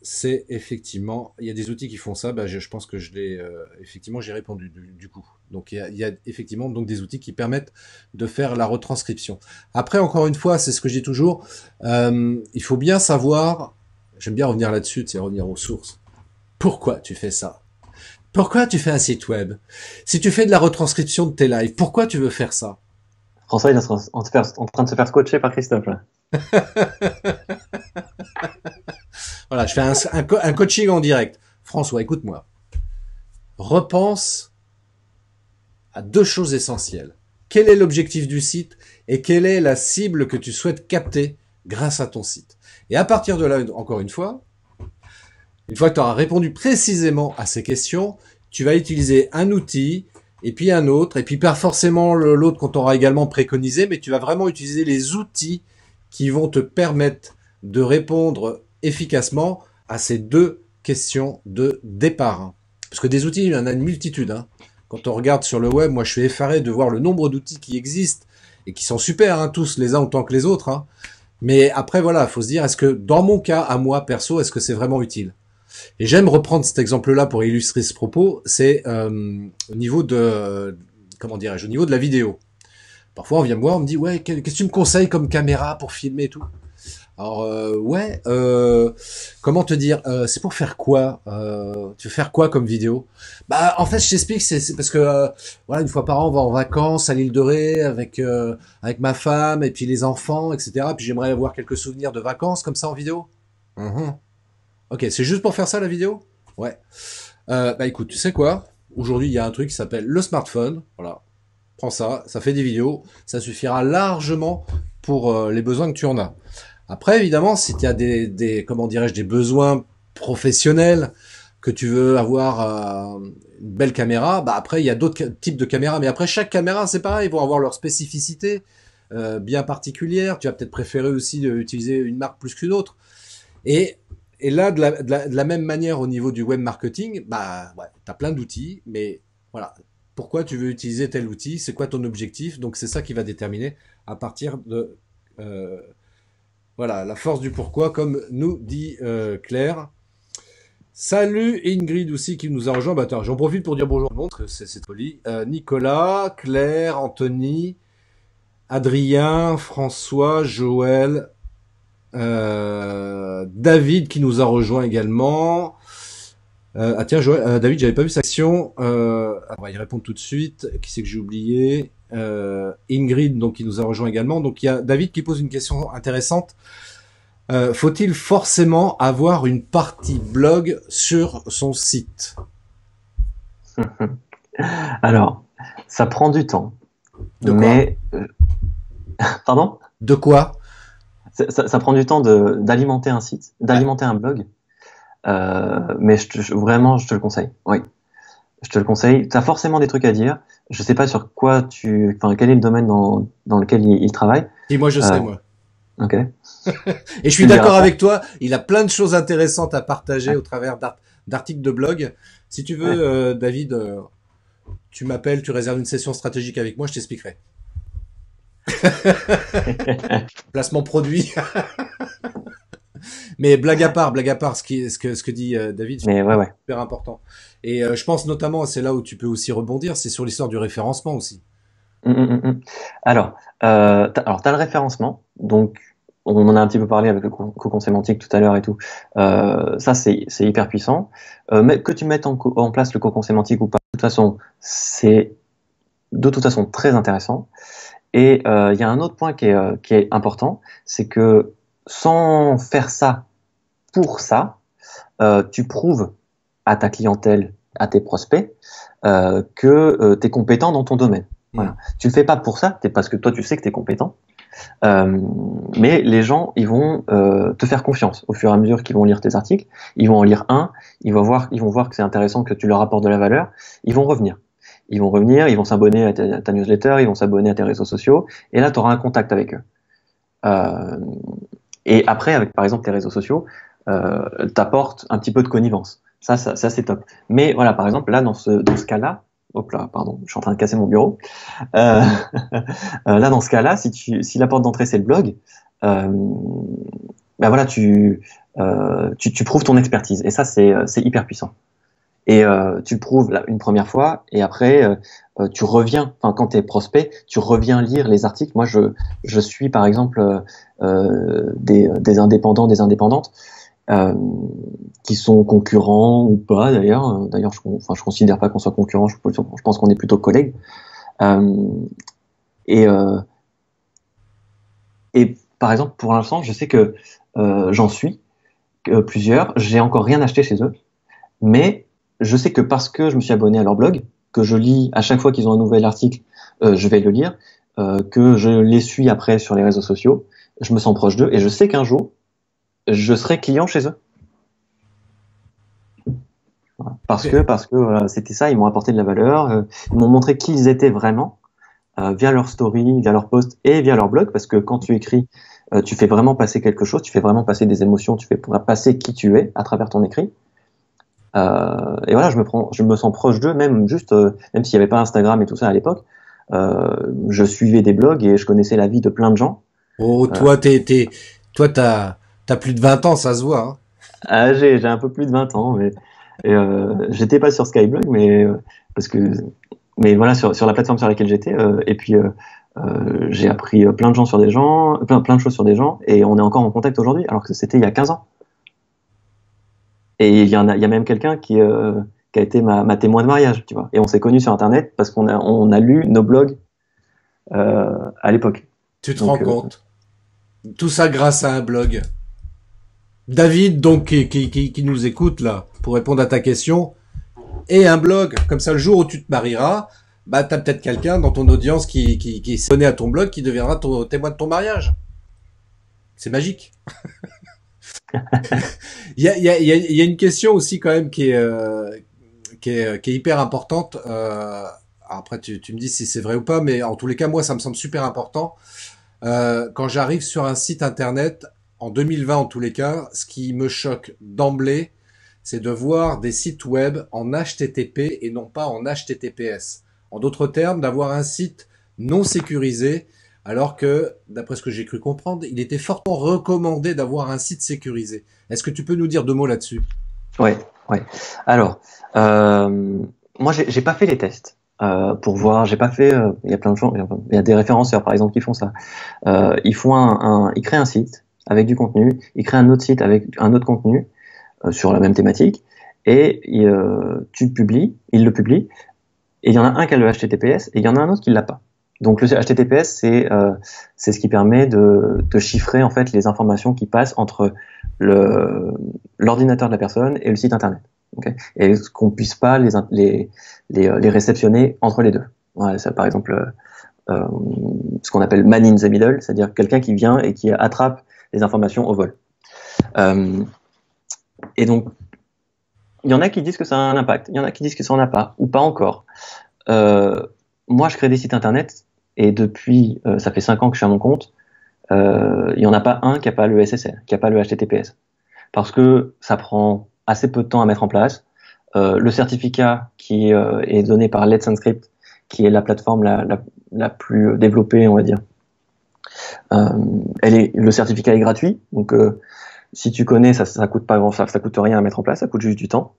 Speaker 1: c'est effectivement, il y a des outils qui font ça. Bah, je pense que je l'ai effectivement, j'ai répondu du coup. Donc il y a effectivement donc des outils qui permettent de faire la retranscription. Après, encore une fois, c'est ce que je dis toujours. Il faut bien savoir. J'aime bien revenir là-dessus, c'est revenir aux sources. Pourquoi tu fais ça? Pourquoi tu fais un site web? Si tu fais de la retranscription de tes lives, pourquoi tu veux faire ça?
Speaker 2: François, il est en train de se faire coacher par Christophe, là.
Speaker 1: Voilà, je fais un coaching en direct. François, écoute-moi. Repense à deux choses essentielles. Quel est l'objectif du site et quelle est la cible que tu souhaites capter grâce à ton site? Et à partir de là, encore une fois que tu auras répondu précisément à ces questions, tu vas utiliser un outil et puis un autre, et puis pas forcément l'autre qu'on t'aura également préconisé, mais tu vas vraiment utiliser les outils qui vont te permettre de répondre efficacement à ces deux questions de départ. Parce que des outils, il y en a une multitude. Hein. Quand on regarde sur le web, moi je suis effaré de voir le nombre d'outils qui existent et qui sont super, hein, tous les uns autant que les autres. Hein. Mais après, voilà, il faut se dire, est-ce que dans mon cas, à moi, perso, est-ce que c'est vraiment utile? Et j'aime reprendre cet exemple-là pour illustrer ce propos, c'est au niveau de, comment dirais-je, au niveau de la vidéo. Parfois, on vient me voir, on me dit, ouais, qu'est-ce que tu me conseilles comme caméra pour filmer et tout? Alors, comment te dire, c'est pour faire quoi? Tu veux faire quoi comme vidéo? Bah, en fait, je t'explique, c'est parce que, voilà, une fois par an, on va en vacances à l'île de Ré avec ma femme et puis les enfants, etc. Puis j'aimerais avoir quelques souvenirs de vacances comme ça en vidéo. Ok, c'est juste pour faire ça la vidéo? Ouais. Bah écoute, tu sais quoi? aujourd'hui, il y a un truc qui s'appelle le smartphone. Voilà. Prends ça, ça fait des vidéos, ça suffira largement pour les besoins que tu en as. Après, évidemment, si tu as comment dirais-je, des besoins professionnels, que tu veux avoir une belle caméra, bah après, il y a d'autres types de caméras. Mais après, chaque caméra, c'est pareil, ils vont avoir leur spécificité bien particulière. Tu vas peut-être préférer aussi utiliser une marque plus qu'une autre. Et, et là, de la même manière, au niveau du web marketing, bah ouais, tu as plein d'outils, mais voilà. Pourquoi tu veux utiliser tel outil? C'est quoi ton objectif? Donc c'est ça qui va déterminer à partir de voilà la force du pourquoi, comme nous dit Claire. Salut Ingrid aussi qui nous a rejoint. Bah attends, j'en profite pour dire bonjour à tout le monde, c'est poli. Nicolas, Claire, Anthony, Adrien, François, Joël, David qui nous a rejoint également. Ah tiens, Joël, David, j'avais pas vu sa action. On va y répondre tout de suite. Qui c'est que j'ai oublié? Ingrid, donc qui nous a rejoint également. Donc il y a David qui pose une question intéressante. Faut-il forcément avoir une partie blog sur son site?
Speaker 2: Alors, ça prend du temps.
Speaker 1: De quoi?
Speaker 2: Mais pardon?
Speaker 1: De quoi?
Speaker 2: Ça prend du temps d'alimenter un site, d'alimenter un blog. Mais vraiment, je te le conseille. Oui, je te le conseille. Tu as forcément des trucs à dire. Je sais pas sur quoi quel est le domaine dans lequel il travaille.
Speaker 1: Et moi, je sais, moi.
Speaker 2: Ok.
Speaker 1: Et je suis d'accord avec toi. Il a plein de choses intéressantes à partager au travers d'articles de blog. Si tu veux, David, tu m'appelles, tu réserves une session stratégique avec moi, je t'expliquerai. Placement produit. Mais blague à part, ce que dit David, c'est super important. Et je pense notamment, c'est là où tu peux aussi rebondir, c'est sur l'histoire du référencement aussi.
Speaker 2: Alors, t'as le référencement, donc on en a un petit peu parlé avec le cocon sémantique tout à l'heure et tout. Ça, c'est hyper puissant. Mais que tu mettes en place le cocon sémantique ou pas, de toute façon, c'est de toute façon très intéressant. Et il y a un autre point qui est important, c'est que sans faire ça pour ça, tu prouves à ta clientèle, à tes prospects, que tu es compétent dans ton domaine. Voilà. Tu le fais pas pour ça, parce que toi tu sais que tu es compétent, mais les gens ils vont te faire confiance au fur et à mesure qu'ils vont lire tes articles, ils vont en lire un, ils vont voir que c'est intéressant, que tu leur apportes de la valeur, ils vont revenir, ils vont s'abonner à ta newsletter, ils vont s'abonner à tes réseaux sociaux, et là tu auras un contact avec eux. Et après, avec par exemple tes réseaux sociaux, t'apportes un petit peu de connivence. Ça c'est top. Mais voilà, par exemple, là, dans ce cas-là, hop là, pardon, je suis en train de casser mon bureau. Là, dans ce cas-là, si la porte d'entrée c'est le blog, ben voilà, tu prouves ton expertise. Et ça, c'est hyper puissant. Et tu le prouves là, une première fois, et après, tu reviens, quand tu es prospect, tu reviens lire les articles. Moi, je suis par exemple des indépendants, des indépendantes, qui sont concurrents ou pas d'ailleurs. D'ailleurs, je considère pas qu'on soit concurrents, je pense qu'on est plutôt collègues. Et par exemple, pour l'instant, je sais que j'en suis plusieurs, j'ai encore rien acheté chez eux, mais je sais que parce que je me suis abonné à leur blog, que je lis à chaque fois qu'ils ont un nouvel article, je vais le lire, que je les suis après sur les réseaux sociaux, je me sens proche d'eux et je sais qu'un jour, je serai client chez eux. Voilà. Parce que voilà, c'était ça, ils m'ont apporté de la valeur, ils m'ont montré qui ils étaient vraiment, via leur story, via leur post et via leur blog, parce que quand tu écris, tu fais vraiment passer quelque chose, tu fais vraiment passer des émotions, tu fais passer qui tu es à travers ton écrit. Et voilà, je me sens proche d'eux, même même s'il n'y avait pas Instagram et tout ça à l'époque, je suivais des blogs et je connaissais la vie de plein de gens.
Speaker 1: Oh, toi, t'as plus de 20 ans, ça se voit, hein.
Speaker 2: Ah, j'ai un peu plus de 20 ans, mais j'étais pas sur Skyblog, mais voilà, sur la plateforme sur laquelle j'étais, et puis j'ai appris plein de gens sur des gens, plein de choses sur des gens, et on est encore en contact aujourd'hui, alors que c'était il y a 15 ans. Et il y a même quelqu'un qui a été ma témoin de mariage, tu vois. Et on s'est connus sur Internet parce qu'on a lu nos blogs à l'époque.
Speaker 1: Tu te rends compte? Tout ça grâce à un blog. David, donc, qui nous écoute là, pour répondre à ta question, et un blog. Comme ça, le jour où tu te marieras, bah, t'as peut-être quelqu'un dans ton audience qui s'est abonné à ton blog qui deviendra ton témoin de ton mariage. C'est magique. Il y a une question aussi quand même qui est hyper importante. Après, tu me dis si c'est vrai ou pas, mais en tous les cas, moi, ça me semble super important. Quand j'arrive sur un site internet, en 2020 en tous les cas, ce qui me choque d'emblée, c'est de voir des sites web en HTTP et non pas en HTTPS. En d'autres termes, d'avoir un site non sécurisé, alors que, d'après ce que j'ai cru comprendre, il était fortement recommandé d'avoir un site sécurisé. Est-ce que tu peux nous dire deux mots là-dessus?
Speaker 2: Ouais, ouais. Alors, moi, j'ai pas fait les tests pour voir. J'ai pas fait. Il y a plein de gens. Il y a des référenceurs, par exemple, qui font ça. Ils créent un site avec du contenu. Ils créent un autre site avec un autre contenu sur la même thématique, et tu publies. Ils le publient. Et il y en a un qui a le HTTPS et il y en a un autre qui l'a pas. Donc le HTTPS, c'est ce qui permet de chiffrer en fait les informations qui passent entre l'ordinateur de la personne et le site internet. Okay, et qu'on puisse pas les réceptionner entre les deux. Voilà, ça, par exemple, ce qu'on appelle man in the middle, c'est-à-dire quelqu'un qui vient et qui attrape les informations au vol. Et donc, il y en a qui disent que ça a un impact, il y en a qui disent que ça en a pas, ou pas encore. Moi, je crée des sites internet, et depuis, ça fait 5 ans que je suis à mon compte, il y en a pas un qui a pas le SSL, qui a pas le HTTPS. Parce que ça prend assez peu de temps à mettre en place. Le certificat qui est donné par Let's Encrypt, qui est la plateforme la plus développée, on va dire, le certificat est gratuit, donc si tu connais, ça coûte pas ça coûte rien à mettre en place, ça coûte juste du temps.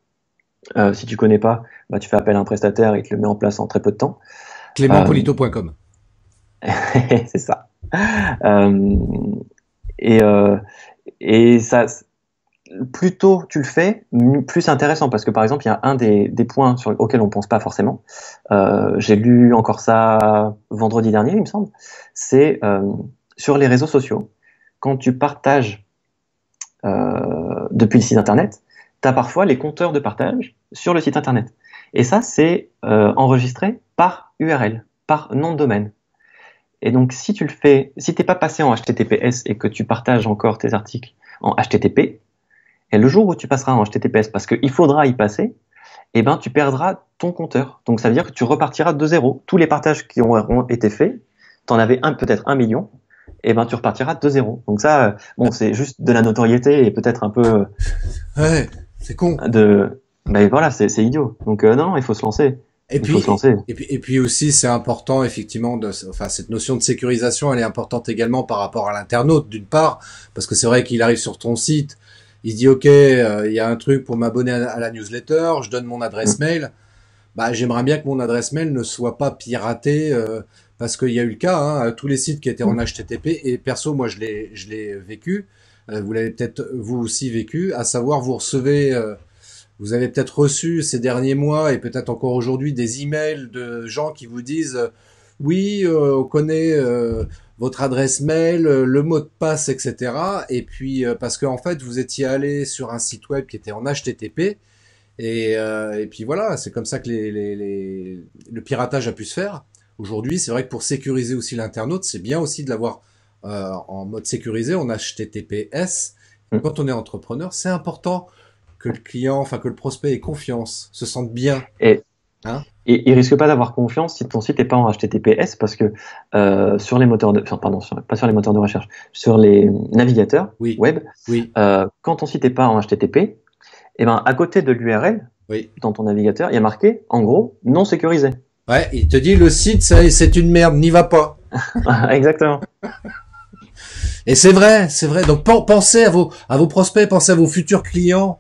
Speaker 2: Si tu connais pas, bah, tu fais appel à un prestataire et il te le met en place en très peu de temps.
Speaker 1: clémentpolito.com.
Speaker 2: C'est ça. Et ça, plus tôt tu le fais, plus c'est intéressant, parce que par exemple, il y a un des points auxquels on pense pas forcément. J'ai lu encore ça vendredi dernier, il me semble. C'est sur les réseaux sociaux. Quand tu partages depuis le site internet, tu as parfois les compteurs de partage sur le site internet. Et ça, c'est enregistré par URL, par nom de domaine. Et donc, si tu le fais, si t'es pas passé en HTTPS et que tu partages encore tes articles en HTTP, et le jour où tu passeras en HTTPS, parce qu'il faudra y passer, eh ben, tu perdras ton compteur. Donc, ça veut dire que tu repartiras de zéro. Tous les partages qui ont été faits, t'en avais peut-être 1 million, et ben, tu repartiras de zéro. Donc ça, bon, c'est juste de la notoriété et peut-être un peu
Speaker 1: Ouais, c'est con.
Speaker 2: Ben voilà, c'est idiot. Donc non, il faut se lancer.
Speaker 1: Et
Speaker 2: Il faut se lancer.
Speaker 1: et puis aussi, c'est important, effectivement, enfin, cette notion de sécurisation, elle est importante également par rapport à l'internaute, d'une part, parce que c'est vrai qu'il arrive sur ton site, il se dit, OK, il y a un truc pour m'abonner à la newsletter, je donne mon adresse mail. Bah, j'aimerais bien que mon adresse mail ne soit pas piratée, parce qu'il y a eu le cas, hein, tous les sites qui étaient en HTTP, et perso, moi, je l'ai vécu, vous l'avez peut-être vous aussi vécu, à savoir, vous avez peut-être reçu ces derniers mois et peut-être encore aujourd'hui des emails de gens qui vous disent oui, on connaît votre adresse mail, le mot de passe, etc. Et puis parce qu'en fait vous étiez allé sur un site web qui était en HTTP et puis voilà, c'est comme ça que le piratage a pu se faire. Aujourd'hui, c'est vrai que pour sécuriser aussi l'internaute, c'est bien aussi de l'avoir en mode sécurisé, en HTTPS. Quand on est entrepreneur, c'est important que le client, enfin que le prospect ait confiance, se sente bien.
Speaker 2: Et,
Speaker 1: Hein
Speaker 2: et il risque pas d'avoir confiance si ton site n'est pas en HTTPS, parce que sur les moteurs pas sur les moteurs de recherche, sur les navigateurs
Speaker 1: oui,
Speaker 2: web,
Speaker 1: oui,
Speaker 2: quand ton site n'est pas en HTTP, eh ben à côté de l'URL
Speaker 1: oui.
Speaker 2: dans ton navigateur, il y a marqué en gros non sécurisé.
Speaker 1: Ouais, il te dit le site, c'est une merde, n'y va pas.
Speaker 2: Exactement.
Speaker 1: Et c'est vrai, c'est vrai. Donc pensez à vos prospects, pensez à vos futurs clients.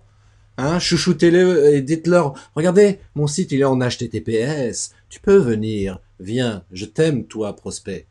Speaker 1: Hein, chouchoutez-les et dites-leur, regardez, mon site il est en HTTPS, tu peux venir, viens, je t'aime toi prospect.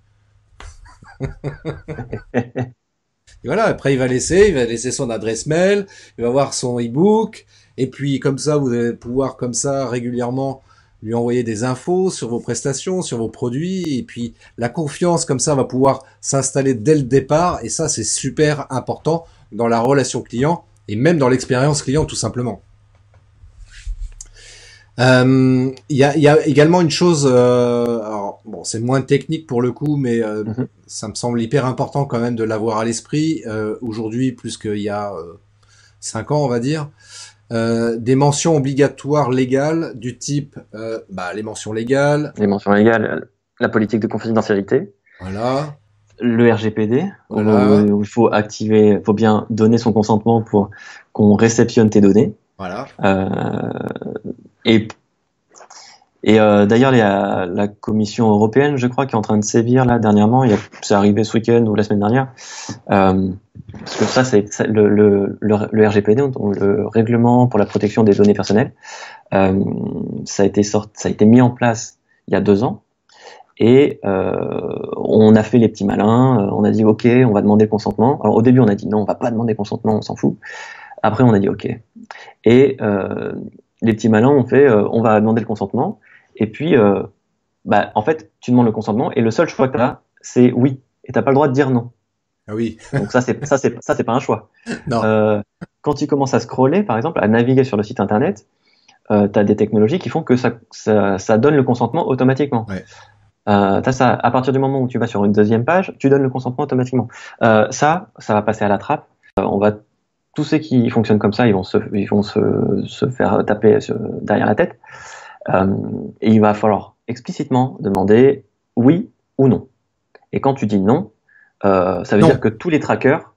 Speaker 1: Et voilà, après il va laisser son adresse mail, il va voir son e-book, et puis comme ça vous allez pouvoir comme ça régulièrement lui envoyer des infos sur vos prestations, sur vos produits, et puis la confiance comme ça va pouvoir s'installer dès le départ, et ça c'est super important dans la relation client, et même dans l'expérience client tout simplement. Il y a également une chose, alors bon, c'est moins technique pour le coup, mais
Speaker 2: Mhm.
Speaker 1: ça me semble hyper important quand même de l'avoir à l'esprit aujourd'hui, plus qu'il y a 5 ans, on va dire. Des mentions obligatoires légales du type, les mentions légales,
Speaker 2: Les mentions légales, la politique de confidentialité,
Speaker 1: voilà,
Speaker 2: le RGPD,
Speaker 1: voilà,
Speaker 2: où il faut activer, faut bien donner son consentement pour qu'on réceptionne tes données.
Speaker 1: voilà.
Speaker 2: Euh, et d'ailleurs, il y a la Commission européenne, je crois, qui est en train de sévir là dernièrement. C'est arrivé ce week-end ou la semaine dernière. Parce que le RGPD, donc le règlement pour la protection des données personnelles, ça a été mis en place il y a 2 ans. Et on a fait les petits malins, on a dit ok, on va demander le consentement. Alors au début on a dit non, on va pas demander le consentement, on s'en fout. Après on a dit ok. Et les petits malins ont fait on va demander le consentement. Et puis en fait tu demandes le consentement et le seul choix que tu as c'est oui. Et t'as pas le droit de dire non.
Speaker 1: Ah oui,
Speaker 2: Donc ça c'est pas un choix.
Speaker 1: non,
Speaker 2: Euh, Quand tu commences à scroller par exemple, à naviguer sur le site internet, tu as des technologies qui font que ça donne le consentement automatiquement.
Speaker 1: ouais.
Speaker 2: T'as ça, à partir du moment où tu vas sur une deuxième page, tu donnes le consentement automatiquement. Ça va passer à la trappe. Tous ceux qui fonctionnent comme ça, ils vont se faire taper derrière la tête. Et il va falloir explicitement demander oui ou non. Et quand tu dis non, ça veut dire
Speaker 1: Non.
Speaker 2: que tous les trackers,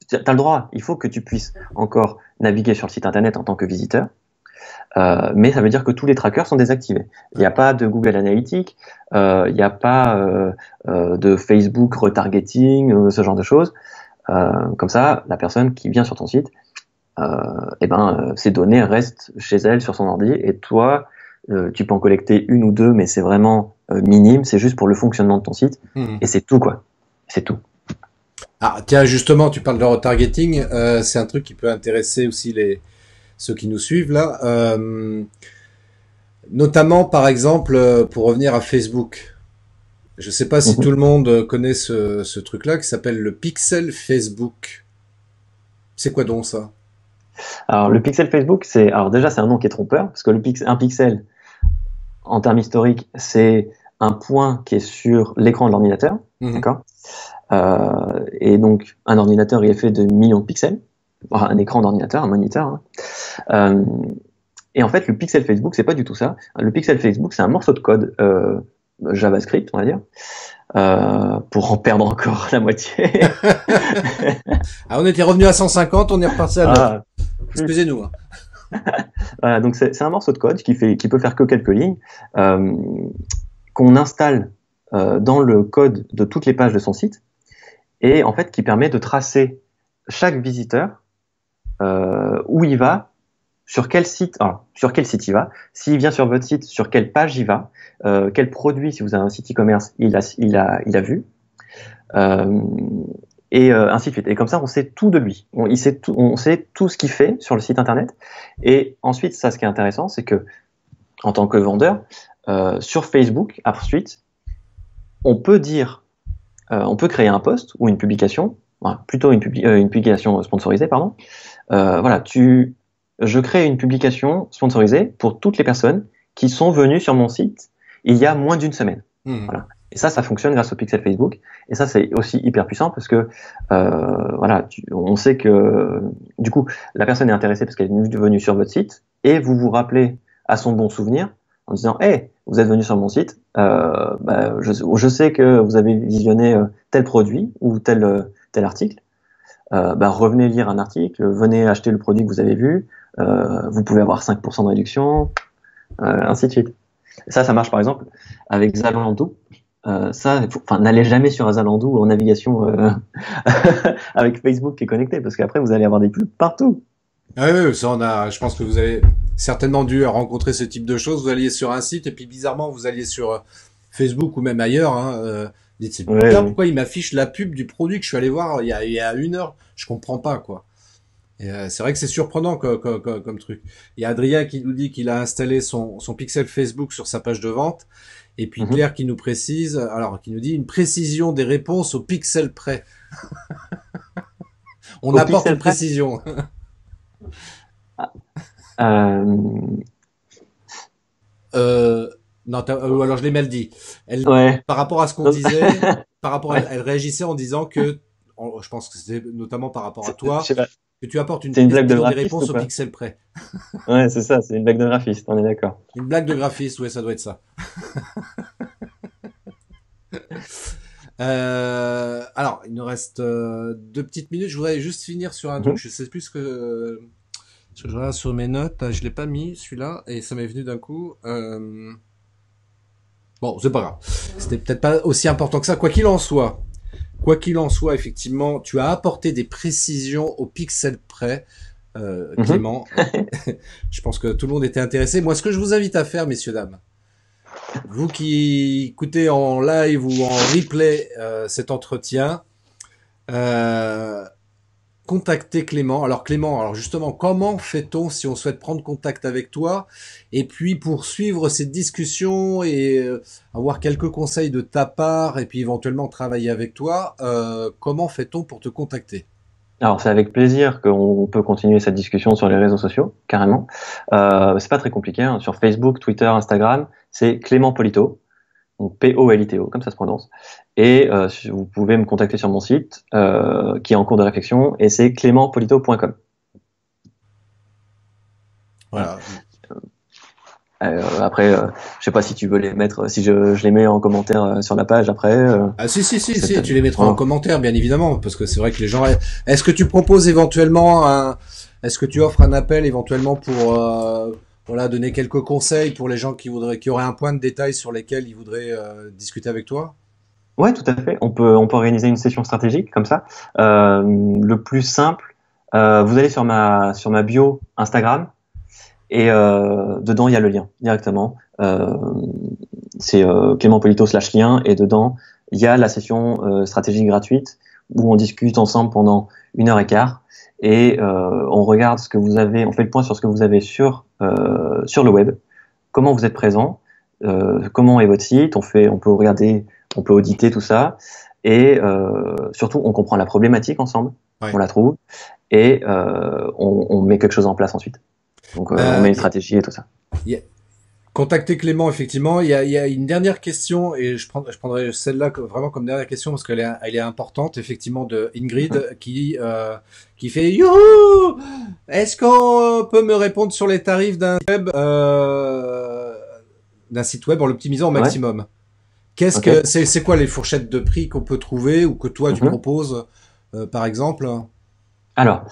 Speaker 2: t'as le droit. Il faut que tu puisses encore naviguer sur le site internet en tant que visiteur. Mais ça veut dire que tous les trackers sont désactivés. Il n'y a pas de Google Analytics, il n'y a pas de Facebook retargeting, ce genre de choses. Comme ça, la personne qui vient sur ton site, ses données restent chez elle sur son ordi, et toi, tu peux en collecter une ou deux, mais c'est vraiment minime. C'est juste pour le fonctionnement de ton site,
Speaker 1: Hmm.
Speaker 2: et c'est tout quoi. C'est tout.
Speaker 1: Ah tiens, justement, tu parles de retargeting, c'est un truc qui peut intéresser aussi les ceux qui nous suivent là. Notamment, par exemple, pour revenir à Facebook. Je sais pas si tout
Speaker 2: Mhm.
Speaker 1: le monde connaît ce truc-là qui s'appelle le pixel Facebook. C'est quoi donc ça?
Speaker 2: Alors le pixel Facebook, alors déjà c'est un nom qui est trompeur parce que un pixel en termes historiques, c'est un point qui est sur l'écran de l'ordinateur,
Speaker 1: Mhm.
Speaker 2: d'accord. Et donc un ordinateur il est fait de millions de pixels, enfin, un écran d'ordinateur, un moniteur, hein. Euh, et en fait, le pixel Facebook, c'est pas du tout ça. Le pixel Facebook, c'est un morceau de code JavaScript, on va dire, pour en perdre encore la moitié.
Speaker 1: Ah, on était revenu à 150, on est reparti à 9.
Speaker 2: Ah, plus.
Speaker 1: Excusez-nous, hein.
Speaker 2: Voilà, donc c'est un morceau de code qui peut faire que quelques lignes, euh, qu'on installe dans le code de toutes les pages de son site, et en fait qui permet de tracer chaque visiteur où il va, sur quel site il va, s'il vient sur votre site, sur quelle page il va, quel produit, si vous avez un site e-commerce, il a vu, euh, et ainsi de suite. Et comme ça, on sait tout de lui. On sait tout ce qu'il fait sur le site internet. Et ensuite, ça, ce qui est intéressant, c'est que en tant que vendeur, sur Facebook, ensuite, on peut dire, on peut créer un post ou une publication, voilà, plutôt une publication sponsorisée, pardon. Voilà, je crée une publication sponsorisée pour toutes les personnes qui sont venues sur mon site il y a moins d'une semaine.
Speaker 1: Mhm.
Speaker 2: Voilà. Et ça fonctionne grâce au pixel Facebook. Et ça, c'est aussi hyper puissant parce que, voilà, on sait que, du coup, la personne est intéressée parce qu'elle est venue sur votre site et vous vous rappelez à son bon souvenir en disant, hey, vous êtes venu sur mon site, je sais que vous avez visionné tel produit ou tel article. Revenez lire un article, venez acheter le produit que vous avez vu, vous pouvez avoir 5% de réduction, ainsi de suite. Ça marche par exemple avec Zalando. N'allez jamais sur Zalando en navigation avec Facebook qui est connecté, parce qu'après vous allez avoir des pubs partout.
Speaker 1: Ah oui, oui, ça je pense que vous avez certainement dû rencontrer ce type de choses. Vous alliez sur un site et puis bizarrement vous alliez sur Facebook ou même ailleurs. Hein, dites c'est
Speaker 2: Ouais,
Speaker 1: bizarre
Speaker 2: ouais.
Speaker 1: pourquoi il m'affiche la pub du produit que je suis allé voir il y a 1 heure. Je comprends pas quoi. Et, c'est vrai que c'est surprenant comme truc. Il y a Adrien qui nous dit qu'il a installé son pixel Facebook sur sa page de vente. Et puis
Speaker 2: Mhm.
Speaker 1: Claire qui nous précise, alors qui nous dit une précision des réponses au pixel près. On
Speaker 2: Au
Speaker 1: apporte
Speaker 2: pixel
Speaker 1: une
Speaker 2: près.
Speaker 1: précision.
Speaker 2: Euh,
Speaker 1: Euh, non, ou alors je l'ai mal dit. Elle,
Speaker 2: Ouais.
Speaker 1: par rapport à ce qu'on disait, par rapport à, elle réagissait en disant que, je pense que c'était notamment par rapport à
Speaker 2: Je
Speaker 1: toi,
Speaker 2: sais pas.
Speaker 1: que tu apportes une
Speaker 2: C'est une blague de
Speaker 1: précision des
Speaker 2: graphiste ou
Speaker 1: réponses au
Speaker 2: pas?
Speaker 1: pixel près.
Speaker 2: Ouais, c'est ça, c'est une blague de graphiste, on est d'accord.
Speaker 1: Une blague de graphiste, ouais, ça doit être ça. Alors, il nous reste 2 petites minutes. Je voudrais juste finir sur un truc.
Speaker 2: Mhm.
Speaker 1: Je sais plus ce que je regarde sur mes notes. Ah, je l'ai pas mis celui-là et ça m'est venu d'un coup. Bon, c'est pas grave. C'était peut-être pas aussi important que ça. Quoi qu'il en soit, effectivement, tu as apporté des précisions au pixel près,
Speaker 2: Mhm.
Speaker 1: Clément. Je pense que tout le monde était intéressé. Moi, ce que je vous invite à faire, messieurs dames, vous qui écoutez en live ou en replay cet entretien, euh, contactez Clément. Alors Clément, alors justement, comment fait-on si on souhaite prendre contact avec toi et puis pour suivre cette discussion et avoir quelques conseils de ta part et puis éventuellement travailler avec toi, comment fait-on pour te contacter?
Speaker 2: Alors, c'est avec plaisir qu'on peut continuer cette discussion sur les réseaux sociaux, carrément. C'est pas très compliqué, hein. Sur Facebook, Twitter, Instagram, c'est Clément Polito, donc Polito, comme ça se prononce. Et vous pouvez me contacter sur mon site, qui est en cours de réflexion, et c'est clémentpolito.com. Voilà.
Speaker 1: Voilà.
Speaker 2: Après, je sais pas si tu veux les mettre, si je les mets en commentaire sur la page après.
Speaker 1: Ah si si si
Speaker 2: c'est
Speaker 1: si,
Speaker 2: peut-être-
Speaker 1: tu les mettras en
Speaker 2: voilà.
Speaker 1: commentaire bien évidemment parce que c'est vrai que les gens. Est-ce que tu proposes éventuellement est-ce que tu offres un appel éventuellement pour voilà donner quelques conseils pour les gens qui auraient un point de détail sur lesquels ils voudraient discuter avec toi?
Speaker 2: Ouais, tout à fait. On peut organiser une session stratégique comme ça. Le plus simple, vous allez sur ma bio Instagram et dedans il y a le lien directement. C'est Clément Polito / lien et dedans il y a la session stratégique gratuite où on discute ensemble pendant 1 heure et quart et on regarde ce que vous avez, on fait le point sur ce que vous avez sur le web, comment vous êtes présent, comment est votre site, on peut regarder, on peut auditer tout ça, et surtout on comprend la problématique ensemble, on
Speaker 1: Ouais.
Speaker 2: la trouve, et on met quelque chose en place ensuite. Donc on met
Speaker 1: Euh,
Speaker 2: une stratégie et tout ça.
Speaker 1: y a- Contacter Clément effectivement. Il y a une dernière question et je prendrai celle-là vraiment comme dernière question parce elle est importante effectivement de
Speaker 2: Mhm.
Speaker 1: Ingrid qui fait Youhou! Est-ce qu'on peut me répondre sur les tarifs d'un site web en l'optimisant au
Speaker 2: Ouais,
Speaker 1: maximum? Qu'est-ce
Speaker 2: ok.
Speaker 1: que c'est quoi les fourchettes de prix qu'on peut trouver ou que toi tu
Speaker 2: Mhm.
Speaker 1: proposes par exemple?
Speaker 2: Alors,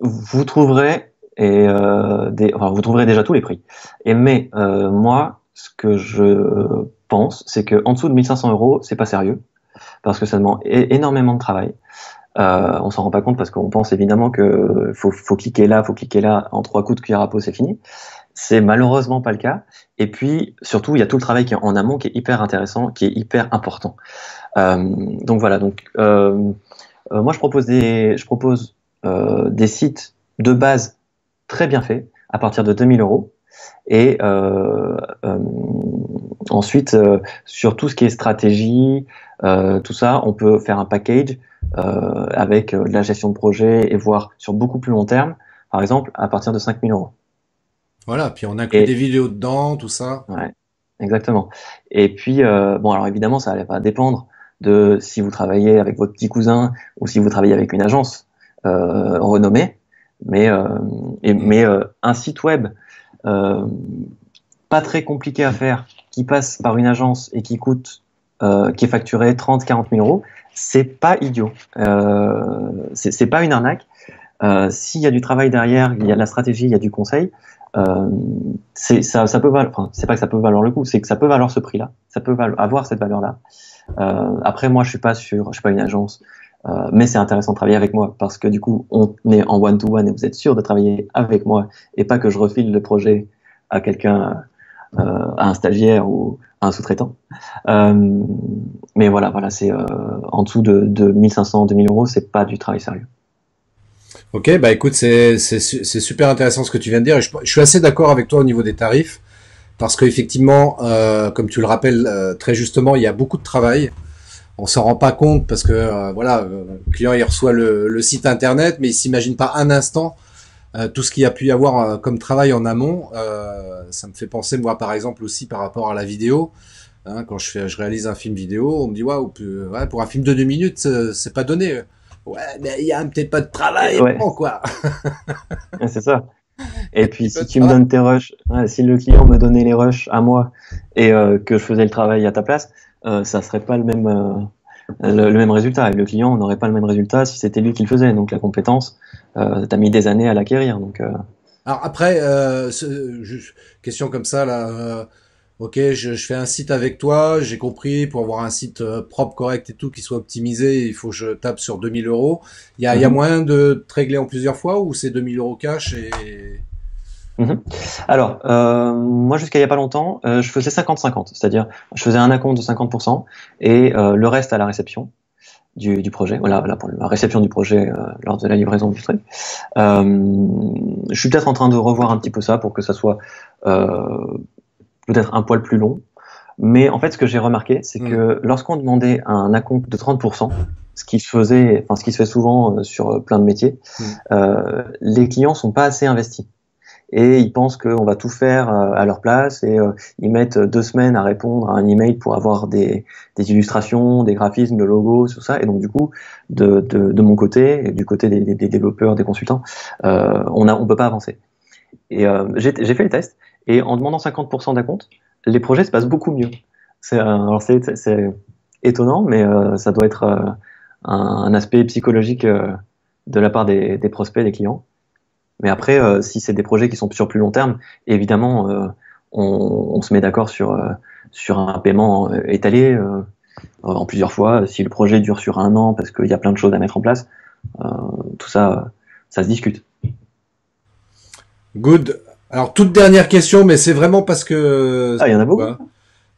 Speaker 2: vous trouverez enfin, vous trouverez déjà tous les prix. Mais moi, ce que je pense, c'est que en dessous de 1 500 euros, c'est pas sérieux parce que ça demande énormément de travail. On s'en rend pas compte parce qu'on pense évidemment que faut cliquer là, en 3 coups de cuillère à peau, c'est fini. C'est malheureusement pas le cas. Et puis surtout, il y a tout le travail qui est en amont, qui est hyper intéressant, qui est hyper important. Donc voilà. Moi, je propose des sites de base très bien faits à partir de 2 000 euros. Et ensuite, sur tout ce qui est stratégie, tout ça, on peut faire un package avec de la gestion de projet et voir sur beaucoup plus long terme, par exemple, à partir de 5 000 euros.
Speaker 1: Voilà, puis on inclut des
Speaker 2: Et
Speaker 1: vidéos dedans, tout ça.
Speaker 2: ouais, exactement. Et puis, bon, alors évidemment, ça va dépendre de si vous travaillez avec votre petit cousin ou si vous travaillez avec une agence renommée. Mais,
Speaker 1: Hmm.
Speaker 2: un site web euh, pas très compliqué à faire, qui passe par une agence et qui est facturé 30 000 – 40 000 euros, c'est pas idiot. C'est pas une arnaque. S'il y a du travail derrière, il y a de la stratégie, il y a du conseil, euh, ça peut valoir, enfin, c'est pas que ça peut valoir le coup, c'est que ça peut valoir ce prix-là, ça peut avoir cette valeur-là. Après, moi, je suis pas une agence, mais c'est intéressant de travailler avec moi parce que du coup, on est en one-to-one et vous êtes sûr de travailler avec moi et pas que je refile le projet à quelqu'un, à un stagiaire ou à un sous-traitant. Euh, mais voilà, c'est en dessous de 1500, 2000 euros, c'est pas du travail sérieux.
Speaker 1: Ok, bah écoute, c'est super intéressant ce que tu viens de dire. Et je suis assez d'accord avec toi au niveau des tarifs, parce qu'effectivement, comme tu le rappelles très justement, il y a beaucoup de travail. On s'en rend pas compte parce que voilà, le client il reçoit le site internet, mais il s'imagine pas un instant tout ce qu'il y a pu y avoir comme travail en amont, ça me fait penser moi par exemple aussi par rapport à la vidéo. Hein, quand je réalise un film vidéo, on me dit waouh, ouais, pour un film de 2 minutes, c'est pas donné. Ouais, mais il y a un petit peu de travail,
Speaker 2: Ouais,
Speaker 1: bon, quoi.
Speaker 2: ouais, c'est ça.
Speaker 1: Il y
Speaker 2: Et
Speaker 1: a un
Speaker 2: puis
Speaker 1: petit peu
Speaker 2: si
Speaker 1: de
Speaker 2: tu me
Speaker 1: travail.
Speaker 2: donnes tes rushs, ouais, si le client me donnait les rushs à moi et que je faisais le travail à ta place, ça serait pas le même résultat. Et le client n'aurait pas le même résultat si c'était lui qui le faisait. Donc la compétence, t'as mis des années à l'acquérir. Donc
Speaker 1: Alors après, question comme ça là. Ok, je fais un site avec toi, j'ai compris, pour avoir un site propre, correct et tout, qui soit optimisé, il faut que je tape sur 2000 euros. Il y a
Speaker 2: mhm,
Speaker 1: moyen de te régler en plusieurs fois ou c'est 2000 € cash et...
Speaker 2: mhm. Alors moi jusqu'à il y a pas longtemps, je faisais 50-50, c'est-à-dire je faisais un acompte de 50% et le reste à la réception du projet. Voilà, pour la réception du projet lors de la livraison du truc. Je suis peut-être en train de revoir un petit peu ça pour que ça soit euh, peut-être un poil plus long. Mais en fait, ce que j'ai remarqué, c'est
Speaker 1: Hmm.
Speaker 2: que lorsqu'on demandait un acompte de 30%, ce qui se faisait, enfin ce qui se fait souvent sur plein de métiers,
Speaker 1: Hmm.
Speaker 2: les clients sont pas assez investis et ils pensent qu'on va tout faire à leur place et ils mettent 2 semaines à répondre à un email pour avoir des illustrations, des graphismes, de logos, tout ça. Et donc du coup, de mon côté et du côté des développeurs, des consultants, on peut pas avancer. Et j'ai fait le test et en demandant 50% d'acompte, les projets se passent beaucoup mieux. Alors c'est étonnant, mais ça doit être un aspect psychologique de la part des prospects, des clients. Mais après, si c'est des projets qui sont sur plus long terme, évidemment, on se met d'accord sur un paiement étalé en plusieurs fois. Si le projet dure sur un an parce qu'il y a plein de choses à mettre en place, euh, tout ça, ça se discute.
Speaker 1: Good. Alors, toute dernière question, mais c'est vraiment parce que...
Speaker 2: Ah, il y en a beaucoup.
Speaker 1: Quoi.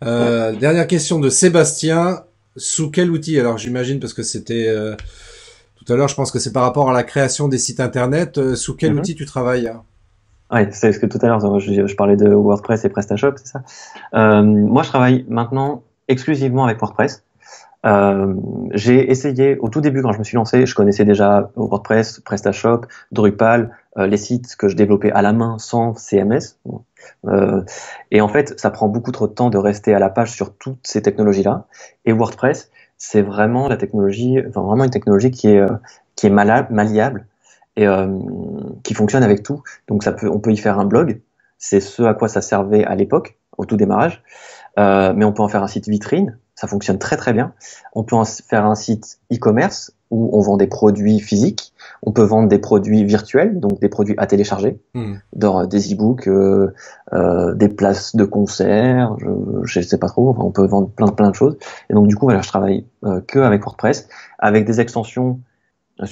Speaker 2: Ouais.
Speaker 1: Dernière question de Sébastien. Sous quel outil? Alors, j'imagine, parce que c'était... tout à l'heure, je pense que c'est par rapport à la création des sites internet. Sous quel
Speaker 2: Mhm.
Speaker 1: outil tu travailles, hein?
Speaker 2: Ouais, c'est ce que tout à l'heure, je parlais de WordPress et PrestaShop, c'est ça. Moi, je travaille maintenant exclusivement avec WordPress. Euh, j'ai essayé au tout début quand je me suis lancé, je connaissais déjà WordPress, PrestaShop, Drupal, les sites que je développais à la main sans CMS. Euh, et en fait, ça prend beaucoup trop de temps de rester à la page sur toutes ces technologies-là. Et WordPress, c'est vraiment la technologie, enfin vraiment une technologie qui est malléable et qui fonctionne avec tout. Donc on peut y faire un blog. C'est ce à quoi ça servait à l'époque, au tout démarrage. Mais on peut en faire un site vitrine, ça fonctionne très très bien. On peut en faire un site e-commerce où on vend des produits physiques. On peut vendre des produits virtuels, donc des produits à télécharger,
Speaker 1: Hmm.
Speaker 2: dans des e-books, des places de concert, je sais pas trop. Enfin, on peut vendre plein de choses. Et donc du coup, voilà, je travaille que avec WordPress, avec des extensions.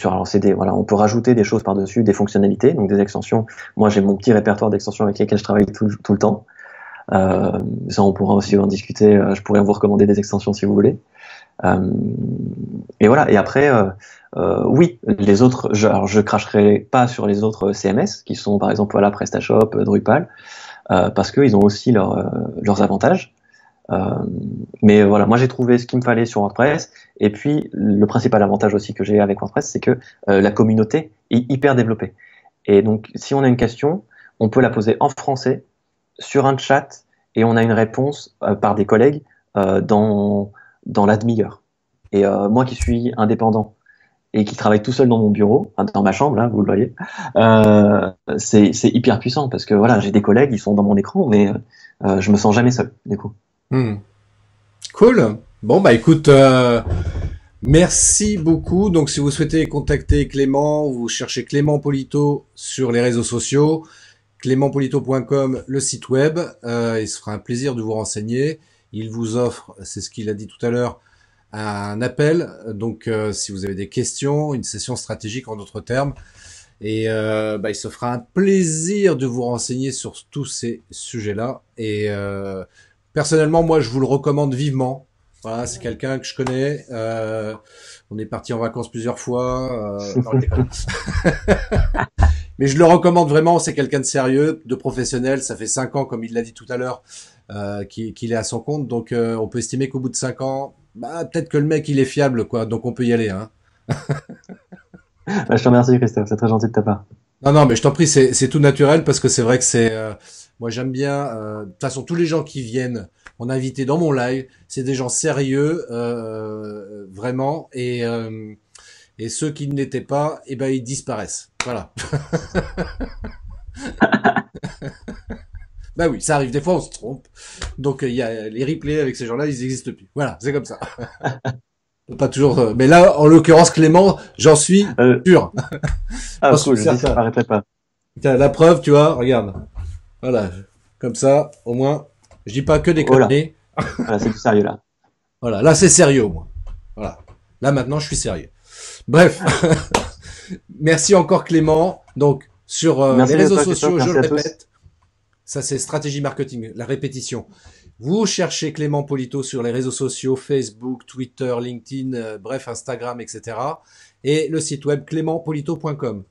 Speaker 2: Alors voilà, on peut rajouter des choses par-dessus, des fonctionnalités, donc des extensions. Moi, j'ai mon petit répertoire d'extensions avec lesquelles je travaille tout le temps. Ça, on pourra aussi en discuter. Je pourrais vous recommander des extensions si vous voulez. Euh, et voilà. Et après, oui, les autres. Alors, je cracherai pas sur les autres CMS qui sont, par exemple, voilà, PrestaShop, Drupal, parce qu'ils ont aussi leurs avantages. Euh, mais voilà, moi j'ai trouvé ce qu'il me fallait sur WordPress. Et puis, le principal avantage aussi que j'ai avec WordPress, c'est que la communauté est hyper développée. Et donc, si on a une question, on peut la poser en français sur un chat et on a une réponse par des collègues euh, dans, dans la demi-heure. Et moi qui suis indépendant et qui travaille tout seul dans mon bureau, enfin, dans ma chambre, là, vous le voyez, c'est hyper puissant parce que voilà, j'ai des collègues, ils sont dans mon écran, mais je me sens jamais seul, du coup.
Speaker 1: Hmm. Cool. Bon, bah écoute, merci beaucoup. Donc, si vous souhaitez contacter Clément, vous cherchez Clément Polito sur les réseaux sociaux, clémentpolito.com, le site web. Il se fera un plaisir de vous renseigner. Il vous offre, c'est ce qu'il a dit tout à l'heure, un appel. Donc, si vous avez des questions, une session stratégique en d'autres termes. Et bah, il se fera un plaisir de vous renseigner sur tous ces sujets-là. Et personnellement, moi, je vous le recommande vivement. Voilà, c'est quelqu'un que je connais. On est parti en vacances plusieurs fois. Non, je déconne. Mais je le recommande vraiment. C'est quelqu'un de sérieux, de professionnel. Ça fait 5 ans, comme il l'a dit tout à l'heure, qu'il est à son compte. Donc, on peut estimer qu'au bout de 5 ans, bah, peut-être que le mec, il est fiable, quoi. Donc, on peut y aller, hein.
Speaker 2: Bah, je te remercie, Christophe, c'est très gentil de ta part.
Speaker 1: Non, non, mais je t'en prie, c'est tout naturel parce que c'est vrai que moi j'aime bien. De toute façon, tous les gens qui viennent mon invité dans mon live, c'est des gens sérieux, vraiment, et ceux qui ne l'étaient pas, eh ben ils disparaissent. Voilà. Bah oui, ça arrive. Des fois, on se trompe. Donc il y a les replays avec ces gens-là, ils n'existent plus. Voilà, c'est comme ça. Pas toujours. Mais là, en l'occurrence, Clément, j'en suis
Speaker 2: Euh,
Speaker 1: sûr.
Speaker 2: ah
Speaker 1: J'en suis
Speaker 2: cool, je
Speaker 1: certain.
Speaker 2: disparaîtrai pas.
Speaker 1: Tiens, la preuve, tu vois, regarde. Voilà, comme ça, au moins, je dis pas que des
Speaker 2: Oh là,
Speaker 1: conneries.
Speaker 2: voilà, c'est du sérieux là.
Speaker 1: Voilà, là c'est sérieux au moins. Voilà. Là maintenant, je suis sérieux. Bref, merci encore Clément. Donc sur les
Speaker 2: Merci à
Speaker 1: réseaux
Speaker 2: toi, Christophe,
Speaker 1: sociaux, je
Speaker 2: merci
Speaker 1: le
Speaker 2: à tous.
Speaker 1: répète, ça c'est stratégie marketing, la répétition. Vous cherchez Clément Polito sur les réseaux sociaux, Facebook, Twitter, LinkedIn, bref, Instagram, etc. Et le site web clémentpolito.com.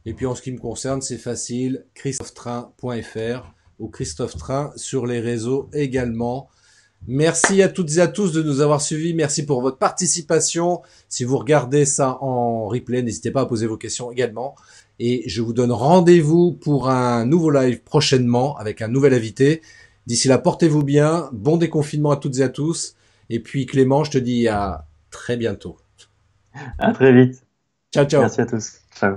Speaker 1: Et puis en ce qui me concerne, c'est facile, christophetrain.fr ou Christophe Train sur les réseaux également. Merci à toutes et à tous de nous avoir suivis. Merci pour votre participation. Si vous regardez ça en replay, n'hésitez pas à poser vos questions également. Et je vous donne rendez-vous pour un nouveau live prochainement avec un nouvel invité. D'ici là, portez-vous bien. Bon déconfinement à toutes et à tous. Et puis Clément, je te dis à très bientôt.
Speaker 2: À très vite.
Speaker 1: Ciao, ciao.
Speaker 2: Merci à tous. Ciao.